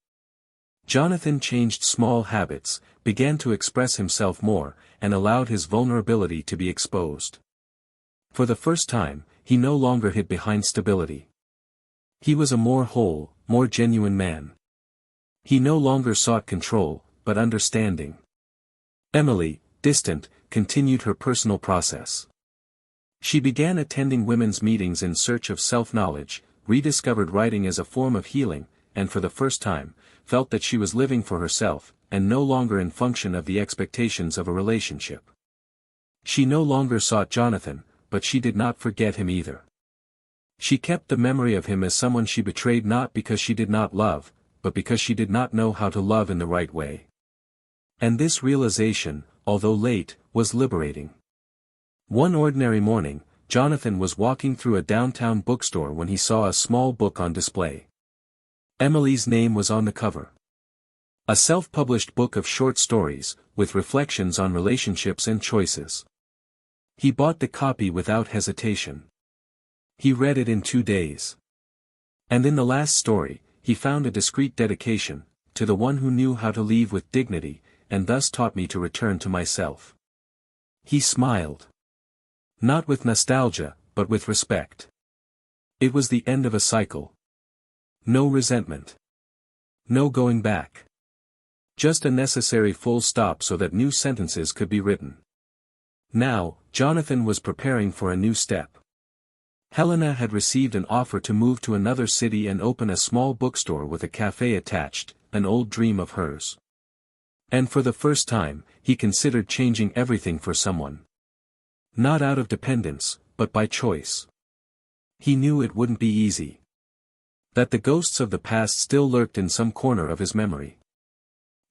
Jonathan changed small habits, began to express himself more, and allowed his vulnerability to be exposed. For the first time, he no longer hid behind stability. He was a more whole, more genuine man. He no longer sought control, but understanding. Emily, distant, continued her personal process. She began attending women's meetings in search of self-knowledge, rediscovered writing as a form of healing, and for the first time, felt that she was living for herself, and no longer in function of the expectations of a relationship. She no longer sought Jonathan, but she did not forget him either. She kept the memory of him as someone she betrayed not because she did not love, but because she did not know how to love in the right way. And this realization, although late, was liberating. One ordinary morning, Jonathan was walking through a downtown bookstore when he saw a small book on display. Emily's name was on the cover. A self-published book of short stories, with reflections on relationships and choices. He bought the copy without hesitation. He read it in 2 days. And in the last story, he found a discreet dedication, to the one who knew how to leave with dignity, and thus taught me to return to myself. He smiled. Not with nostalgia, but with respect. It was the end of a cycle. No resentment. No going back. Just a necessary full stop so that new sentences could be written. Now, Jonathan was preparing for a new step. Helena had received an offer to move to another city and open a small bookstore with a cafe attached, an old dream of hers. And for the first time, he considered changing everything for someone. Not out of dependence, but by choice. He knew it wouldn't be easy. That the ghosts of the past still lurked in some corner of his memory.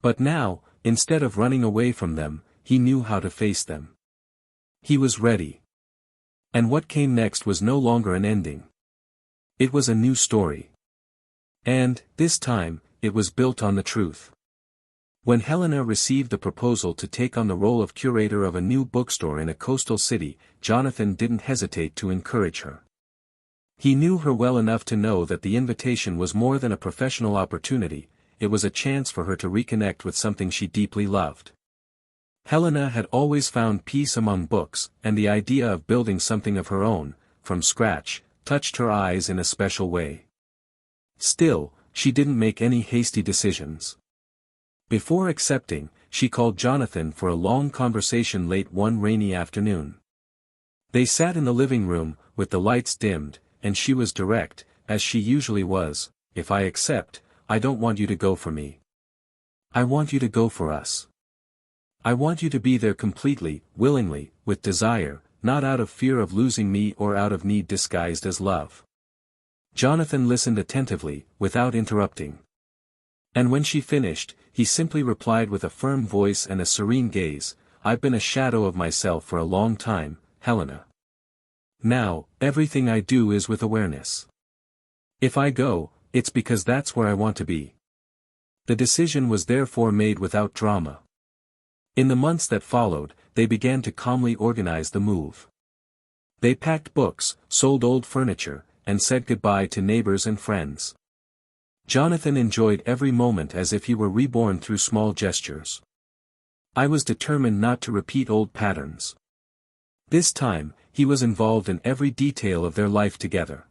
But now, instead of running away from them, he knew how to face them. He was ready. And what came next was no longer an ending. It was a new story. And, this time, it was built on the truth. When Helena received the proposal to take on the role of curator of a new bookstore in a coastal city, Jonathan didn't hesitate to encourage her. He knew her well enough to know that the invitation was more than a professional opportunity, it was a chance for her to reconnect with something she deeply loved. Helena had always found peace among books, and the idea of building something of her own, from scratch, touched her eyes in a special way. Still, she didn't make any hasty decisions. Before accepting, she called Jonathan for a long conversation late one rainy afternoon. They sat in the living room, with the lights dimmed, and she was direct, as she usually was. If I accept, I don't want you to go for me. I want you to go for us. I want you to be there completely, willingly, with desire, not out of fear of losing me or out of need disguised as love. Jonathan listened attentively, without interrupting. And when she finished, he simply replied with a firm voice and a serene gaze, I've been a shadow of myself for a long time, Helena. Now, everything I do is with awareness. If I go, it's because that's where I want to be. The decision was therefore made without drama. In the months that followed, they began to calmly organize the move. They packed books, sold old furniture, and said goodbye to neighbors and friends. Jonathan enjoyed every moment as if he were reborn through small gestures. I was determined not to repeat old patterns. This time, he was involved in every detail of their life together.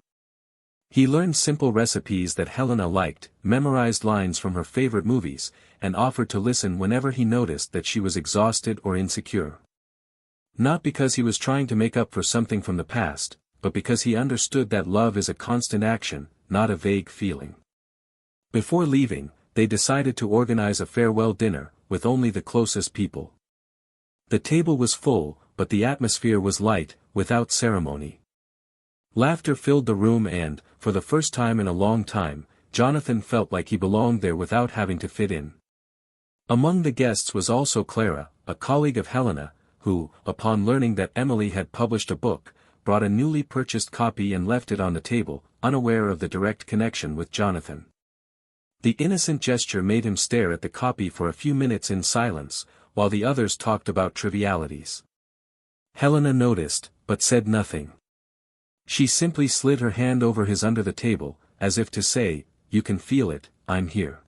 He learned simple recipes that Helena liked, memorized lines from her favorite movies, and offered to listen whenever he noticed that she was exhausted or insecure. Not because he was trying to make up for something from the past, but because he understood that love is a constant action, not a vague feeling. Before leaving, they decided to organize a farewell dinner, with only the closest people. The table was full, but the atmosphere was light, without ceremony. Laughter filled the room and, for the first time in a long time, Jonathan felt like he belonged there without having to fit in. Among the guests was also Clara, a colleague of Helena, who, upon learning that Emily had published a book, brought a newly purchased copy and left it on the table, unaware of the direct connection with Jonathan. The innocent gesture made him stare at the copy for a few minutes in silence, while the others talked about trivialities. Helena noticed, but said nothing. She simply slid her hand over his under the table, as if to say, you can feel it, I'm here.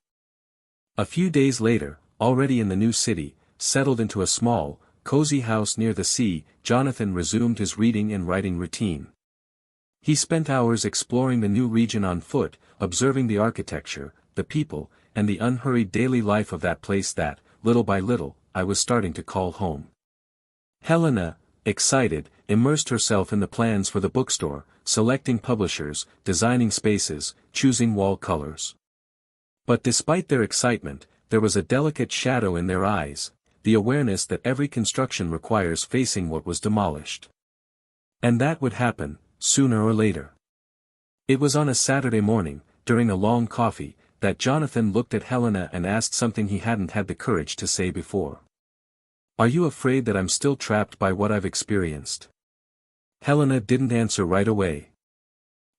A few days later, already in the new city, settled into a small, cozy house near the sea, Jonathan resumed his reading and writing routine. He spent hours exploring the new region on foot, observing the architecture, the people, and the unhurried daily life of that place that, little by little, I was starting to call home. Helena, excited, immersed herself in the plans for the bookstore, selecting publishers, designing spaces, choosing wall colors. But despite their excitement, there was a delicate shadow in their eyes, the awareness that every construction requires facing what was demolished. And that would happen, sooner or later. It was on a Saturday morning, during a long coffee, that Jonathan looked at Helena and asked something he hadn't had the courage to say before. "Are you afraid that I'm still trapped by what I've experienced?" Helena didn't answer right away.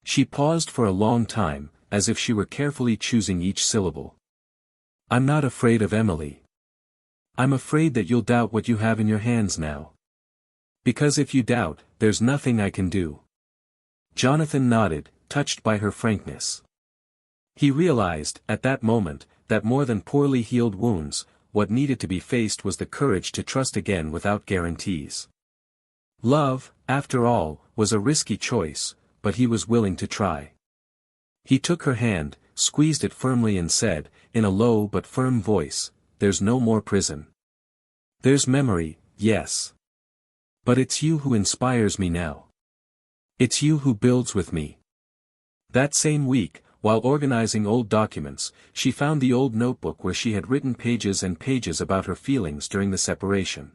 She paused for a long time, as if she were carefully choosing each syllable. "I'm not afraid of Emily. I'm afraid that you'll doubt what you have in your hands now. Because if you doubt, there's nothing I can do." Jonathan nodded, touched by her frankness. He realized, at that moment, that more than poorly healed wounds, what needed to be faced was the courage to trust again without guarantees. Love, after all, was a risky choice, but he was willing to try. He took her hand, squeezed it firmly and said, in a low but firm voice, "There's no more prison. There's memory, yes. But it's you who inspires me now. It's you who builds with me." That same week, while organizing old documents, she found the old notebook where she had written pages and pages about her feelings during the separation.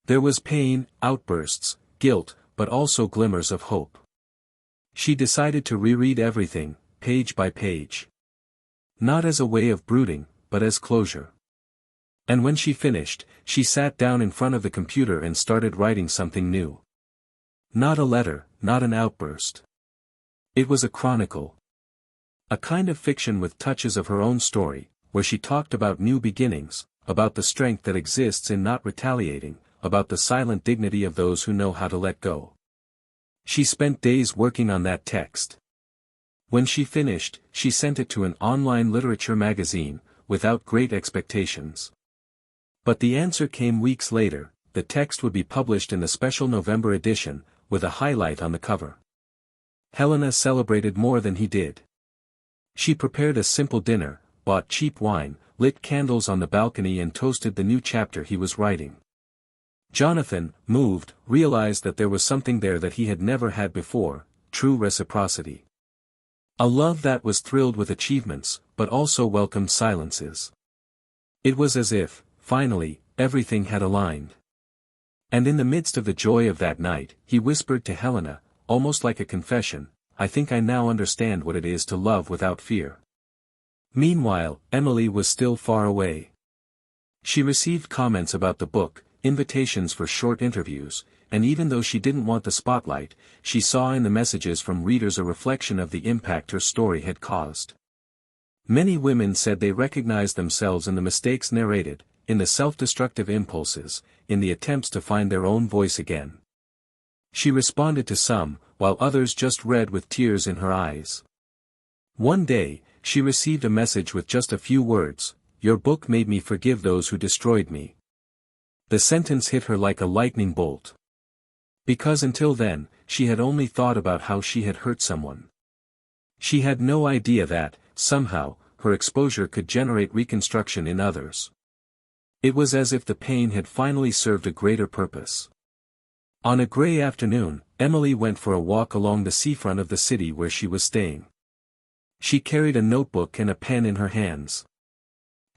There was pain, outbursts, guilt, but also glimmers of hope. She decided to reread everything, page by page. Not as a way of brooding, but as closure. And when she finished, she sat down in front of the computer and started writing something new. Not a letter, not an outburst. It was a chronicle. A kind of fiction with touches of her own story, where she talked about new beginnings, about the strength that exists in not retaliating, about the silent dignity of those who know how to let go. She spent days working on that text. When she finished, she sent it to an online literature magazine, without great expectations. But the answer came weeks later. The text would be published in the special November edition, with a highlight on the cover. Helena celebrated more than he did. She prepared a simple dinner, bought cheap wine, lit candles on the balcony and toasted the new chapter he was writing. Jonathan, moved, realized that there was something there that he had never had before, true reciprocity. A love that was thrilled with achievements, but also welcomed silences. It was as if, finally, everything had aligned. And in the midst of the joy of that night, he whispered to Helena, almost like a confession, "I think I now understand what it is to love without fear." Meanwhile, Emily was still far away. She received comments about the book, invitations for short interviews, and even though she didn't want the spotlight, she saw in the messages from readers a reflection of the impact her story had caused. Many women said they recognized themselves in the mistakes narrated, in the self-destructive impulses, in the attempts to find their own voice again. She responded to some, while others just read with tears in her eyes. One day, she received a message with just a few words, "Your book made me forgive those who destroyed me." The sentence hit her like a lightning bolt. Because until then, she had only thought about how she had hurt someone. She had no idea that, somehow, her exposure could generate reconstruction in others. It was as if the pain had finally served a greater purpose. On a gray afternoon, Emily went for a walk along the seafront of the city where she was staying. She carried a notebook and a pen in her hands.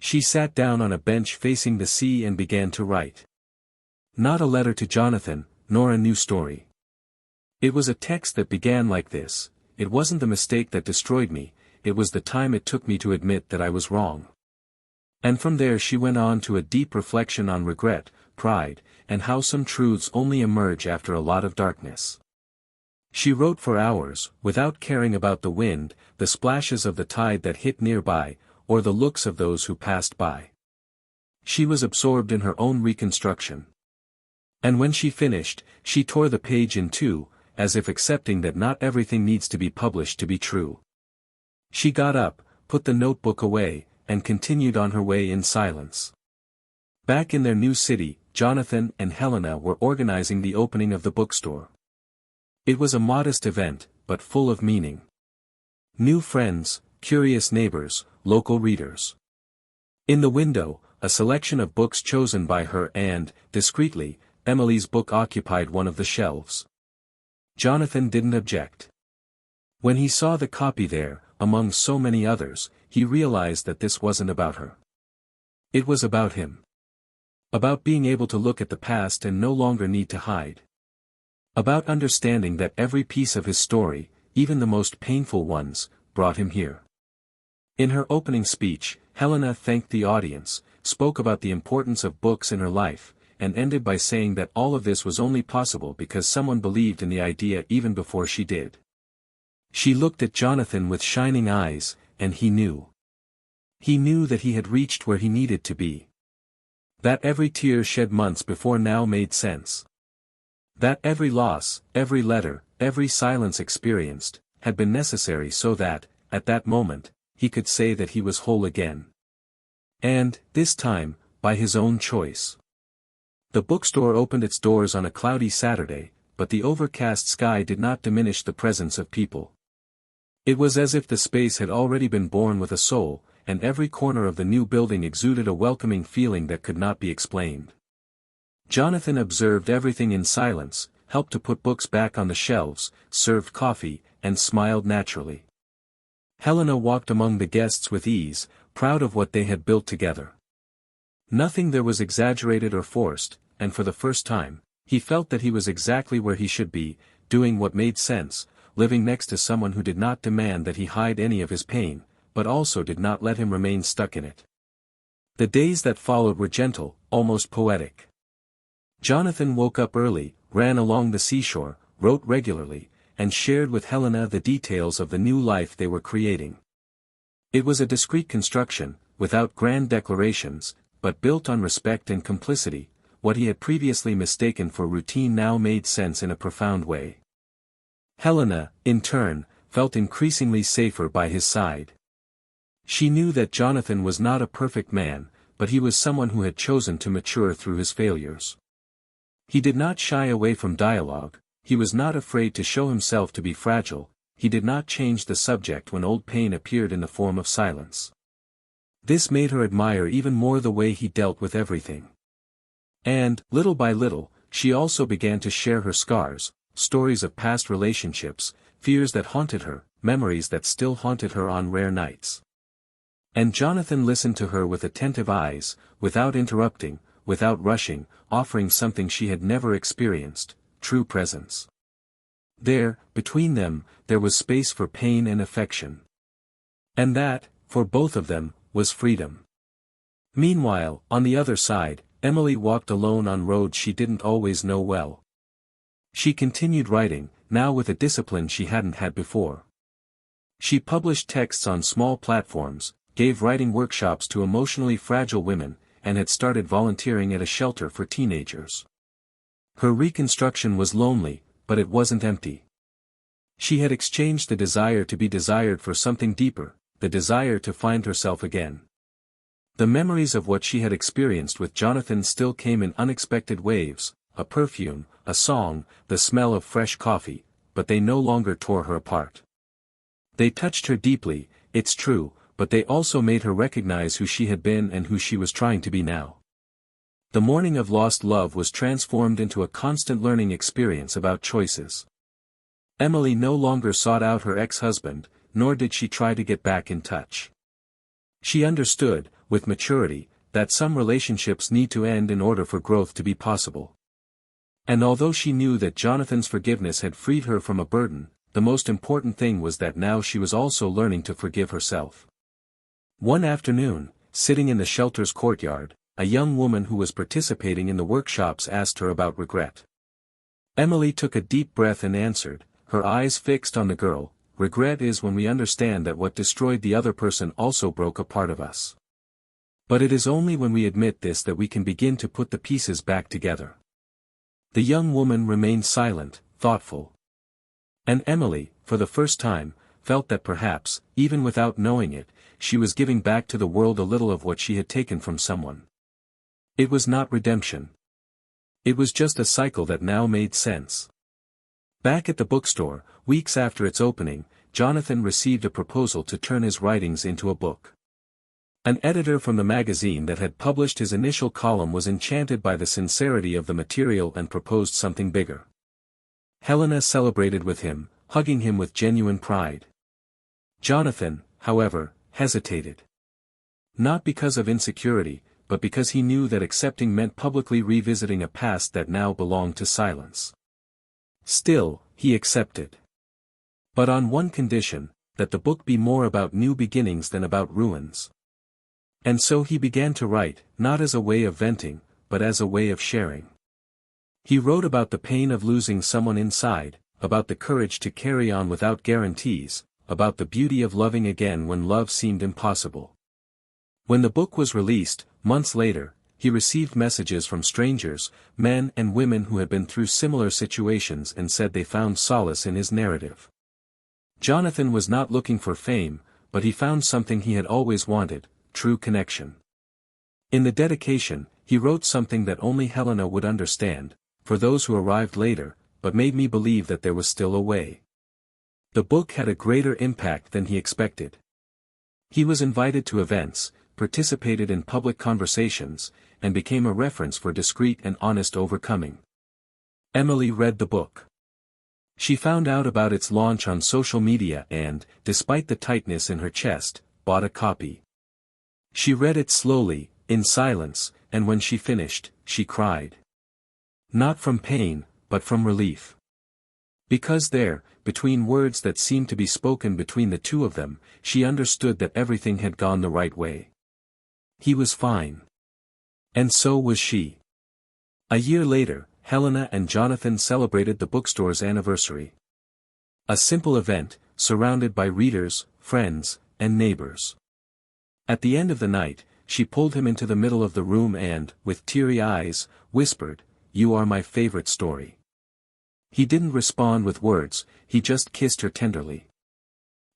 She sat down on a bench facing the sea and began to write. Not a letter to Jonathan, nor a new story. It was a text that began like this: "It wasn't the mistake that destroyed me, it was the time it took me to admit that I was wrong." And from there she went on to a deep reflection on regret, pride, and how some truths only emerge after a lot of darkness. She wrote for hours, without caring about the wind, the splashes of the tide that hit nearby, or the looks of those who passed by. She was absorbed in her own reconstruction. And when she finished, she tore the page in two, as if accepting that not everything needs to be published to be true. She got up, put the notebook away, and continued on her way in silence. Back in their new city, Jonathan and Helena were organizing the opening of the bookstore. It was a modest event, but full of meaning. New friends, curious neighbors, local readers. In the window, a selection of books chosen by her and, discreetly, Emily's book occupied one of the shelves. Jonathan didn't object. When he saw the copy there, among so many others, he realized that this wasn't about her. It was about him. About being able to look at the past and no longer need to hide. About understanding that every piece of his story, even the most painful ones, brought him here. In her opening speech, Helena thanked the audience, spoke about the importance of books in her life, and ended by saying that all of this was only possible because someone believed in the idea even before she did. She looked at Jonathan with shining eyes, and he knew. He knew that he had reached where he needed to be. That every tear shed months before now made sense. That every loss, every letter, every silence experienced, had been necessary so that, at that moment, he could say that he was whole again. And, this time, by his own choice. The bookstore opened its doors on a cloudy Saturday, but the overcast sky did not diminish the presence of people. It was as if the space had already been born with a soul, and every corner of the new building exuded a welcoming feeling that could not be explained. Jonathan observed everything in silence, helped to put books back on the shelves, served coffee, and smiled naturally. Helena walked among the guests with ease, proud of what they had built together. Nothing there was exaggerated or forced, and for the first time, he felt that he was exactly where he should be, doing what made sense, living next to someone who did not demand that he hide any of his pain, but also did not let him remain stuck in it. The days that followed were gentle, almost poetic. Jonathan woke up early, ran along the seashore, wrote regularly, and shared with Helena the details of the new life they were creating. It was a discreet construction, without grand declarations, but built on respect and complicity. What he had previously mistaken for routine now made sense in a profound way. Helena, in turn, felt increasingly safer by his side. She knew that Jonathan was not a perfect man, but he was someone who had chosen to mature through his failures. He did not shy away from dialogue, he was not afraid to show himself to be fragile, he did not change the subject when old pain appeared in the form of silence. This made her admire even more the way he dealt with everything. And, little by little, she also began to share her scars, stories of past relationships, fears that haunted her, memories that still haunted her on rare nights. And Jonathan listened to her with attentive eyes, without interrupting, without rushing, offering something she had never experienced, true presence. There, between them, there was space for pain and affection. And that, for both of them, was freedom. Meanwhile, on the other side, Emily walked alone on roads she didn't always know well. She continued writing, now with a discipline she hadn't had before. She published texts on small platforms, gave writing workshops to emotionally fragile women, and had started volunteering at a shelter for teenagers. Her reconstruction was lonely, but it wasn't empty. She had exchanged the desire to be desired for something deeper, the desire to find herself again. The memories of what she had experienced with Jonathan still came in unexpected waves, a perfume, a song, the smell of fresh coffee, but they no longer tore her apart. They touched her deeply, it's true, but they also made her recognize who she had been and who she was trying to be now. The mourning of lost love was transformed into a constant learning experience about choices. Emily no longer sought out her ex-husband, nor did she try to get back in touch. She understood, with maturity, that some relationships need to end in order for growth to be possible. And although she knew that Jonathan's forgiveness had freed her from a burden, the most important thing was that now she was also learning to forgive herself. One afternoon, sitting in the shelter's courtyard, a young woman who was participating in the workshops asked her about regret. Emily took a deep breath and answered, her eyes fixed on the girl, regret is when we understand that what destroyed the other person also broke a part of us. But it is only when we admit this that we can begin to put the pieces back together. The young woman remained silent, thoughtful. And Emily, for the first time, felt that perhaps, even without knowing it, she was giving back to the world a little of what she had taken from someone. It was not redemption. It was just a cycle that now made sense. Back at the bookstore, weeks after its opening, Jonathan received a proposal to turn his writings into a book. An editor from the magazine that had published his initial column was enchanted by the sincerity of the material and proposed something bigger. Helena celebrated with him, hugging him with genuine pride. Jonathan, however, hesitated. Not because of insecurity, but because he knew that accepting meant publicly revisiting a past that now belonged to silence. Still, he accepted. But on one condition, that the book be more about new beginnings than about ruins. And so he began to write, not as a way of venting, but as a way of sharing. He wrote about the pain of losing someone inside, about the courage to carry on without guarantees, about the beauty of loving again when love seemed impossible. When the book was released, months later, he received messages from strangers, men and women who had been through similar situations and said they found solace in his narrative. Jonathan was not looking for fame, but he found something he had always wanted: true connection. In the dedication, he wrote something that only Helena would understand, for those who arrived later, but made me believe that there was still a way. The book had a greater impact than he expected. He was invited to events, participated in public conversations, and became a reference for discreet and honest overcoming. Emily read the book. She found out about its launch on social media and, despite the tightness in her chest, bought a copy. She read it slowly, in silence, and when she finished, she cried. Not from pain, but from relief. Because there, between words that seemed to be spoken between the two of them, she understood that everything had gone the right way. He was fine. And so was she. A year later, Helena and Jonathan celebrated the bookstore's anniversary. A simple event, surrounded by readers, friends, and neighbors. At the end of the night, she pulled him into the middle of the room and, with teary eyes, whispered, "You are my favorite story." He didn't respond with words, he just kissed her tenderly.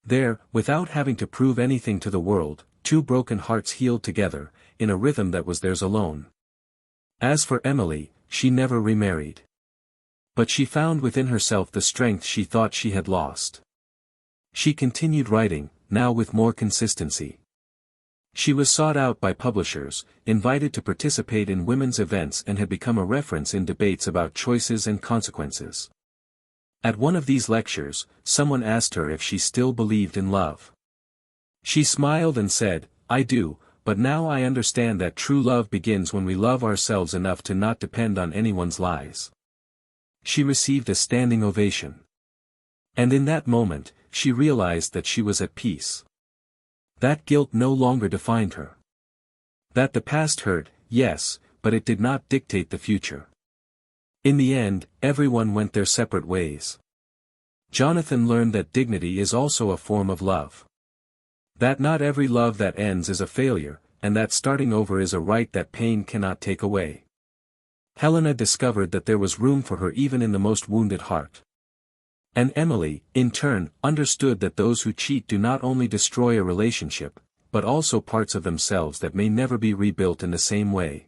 There, without having to prove anything to the world, two broken hearts healed together, in a rhythm that was theirs alone. As for Emily, she never remarried. But she found within herself the strength she thought she had lost. She continued writing, now with more consistency. She was sought out by publishers, invited to participate in women's events and had become a reference in debates about choices and consequences. At one of these lectures, someone asked her if she still believed in love. She smiled and said, "I do, but now I understand that true love begins when we love ourselves enough to not depend on anyone's lies." She received a standing ovation. And in that moment, she realized that she was at peace. That guilt no longer defined her. That the past hurt, yes, but it did not dictate the future. In the end, everyone went their separate ways. Jonathan learned that dignity is also a form of love. That not every love that ends is a failure, and that starting over is a right that pain cannot take away. Helena discovered that there was room for her even in the most wounded heart. And Emily, in turn, understood that those who cheat do not only destroy a relationship, but also parts of themselves that may never be rebuilt in the same way.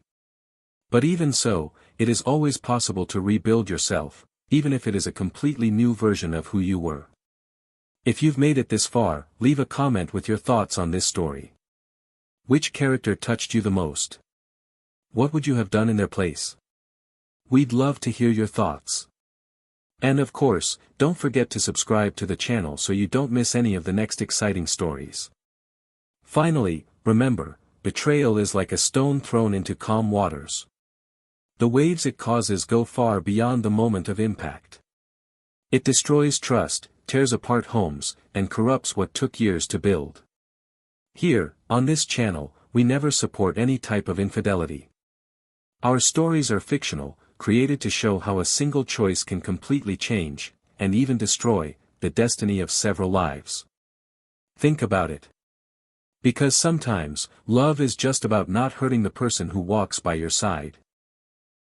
But even so, it is always possible to rebuild yourself, even if it is a completely new version of who you were. If you've made it this far, leave a comment with your thoughts on this story. Which character touched you the most? What would you have done in their place? We'd love to hear your thoughts. And of course, don't forget to subscribe to the channel so you don't miss any of the next exciting stories. Finally, remember, betrayal is like a stone thrown into calm waters. The waves it causes go far beyond the moment of impact. It destroys trust, tears apart homes, and corrupts what took years to build. Here, on this channel, we never support any type of infidelity. Our stories are fictional, created to show how a single choice can completely change, and even destroy, the destiny of several lives. Think about it. Because sometimes, love is just about not hurting the person who walks by your side.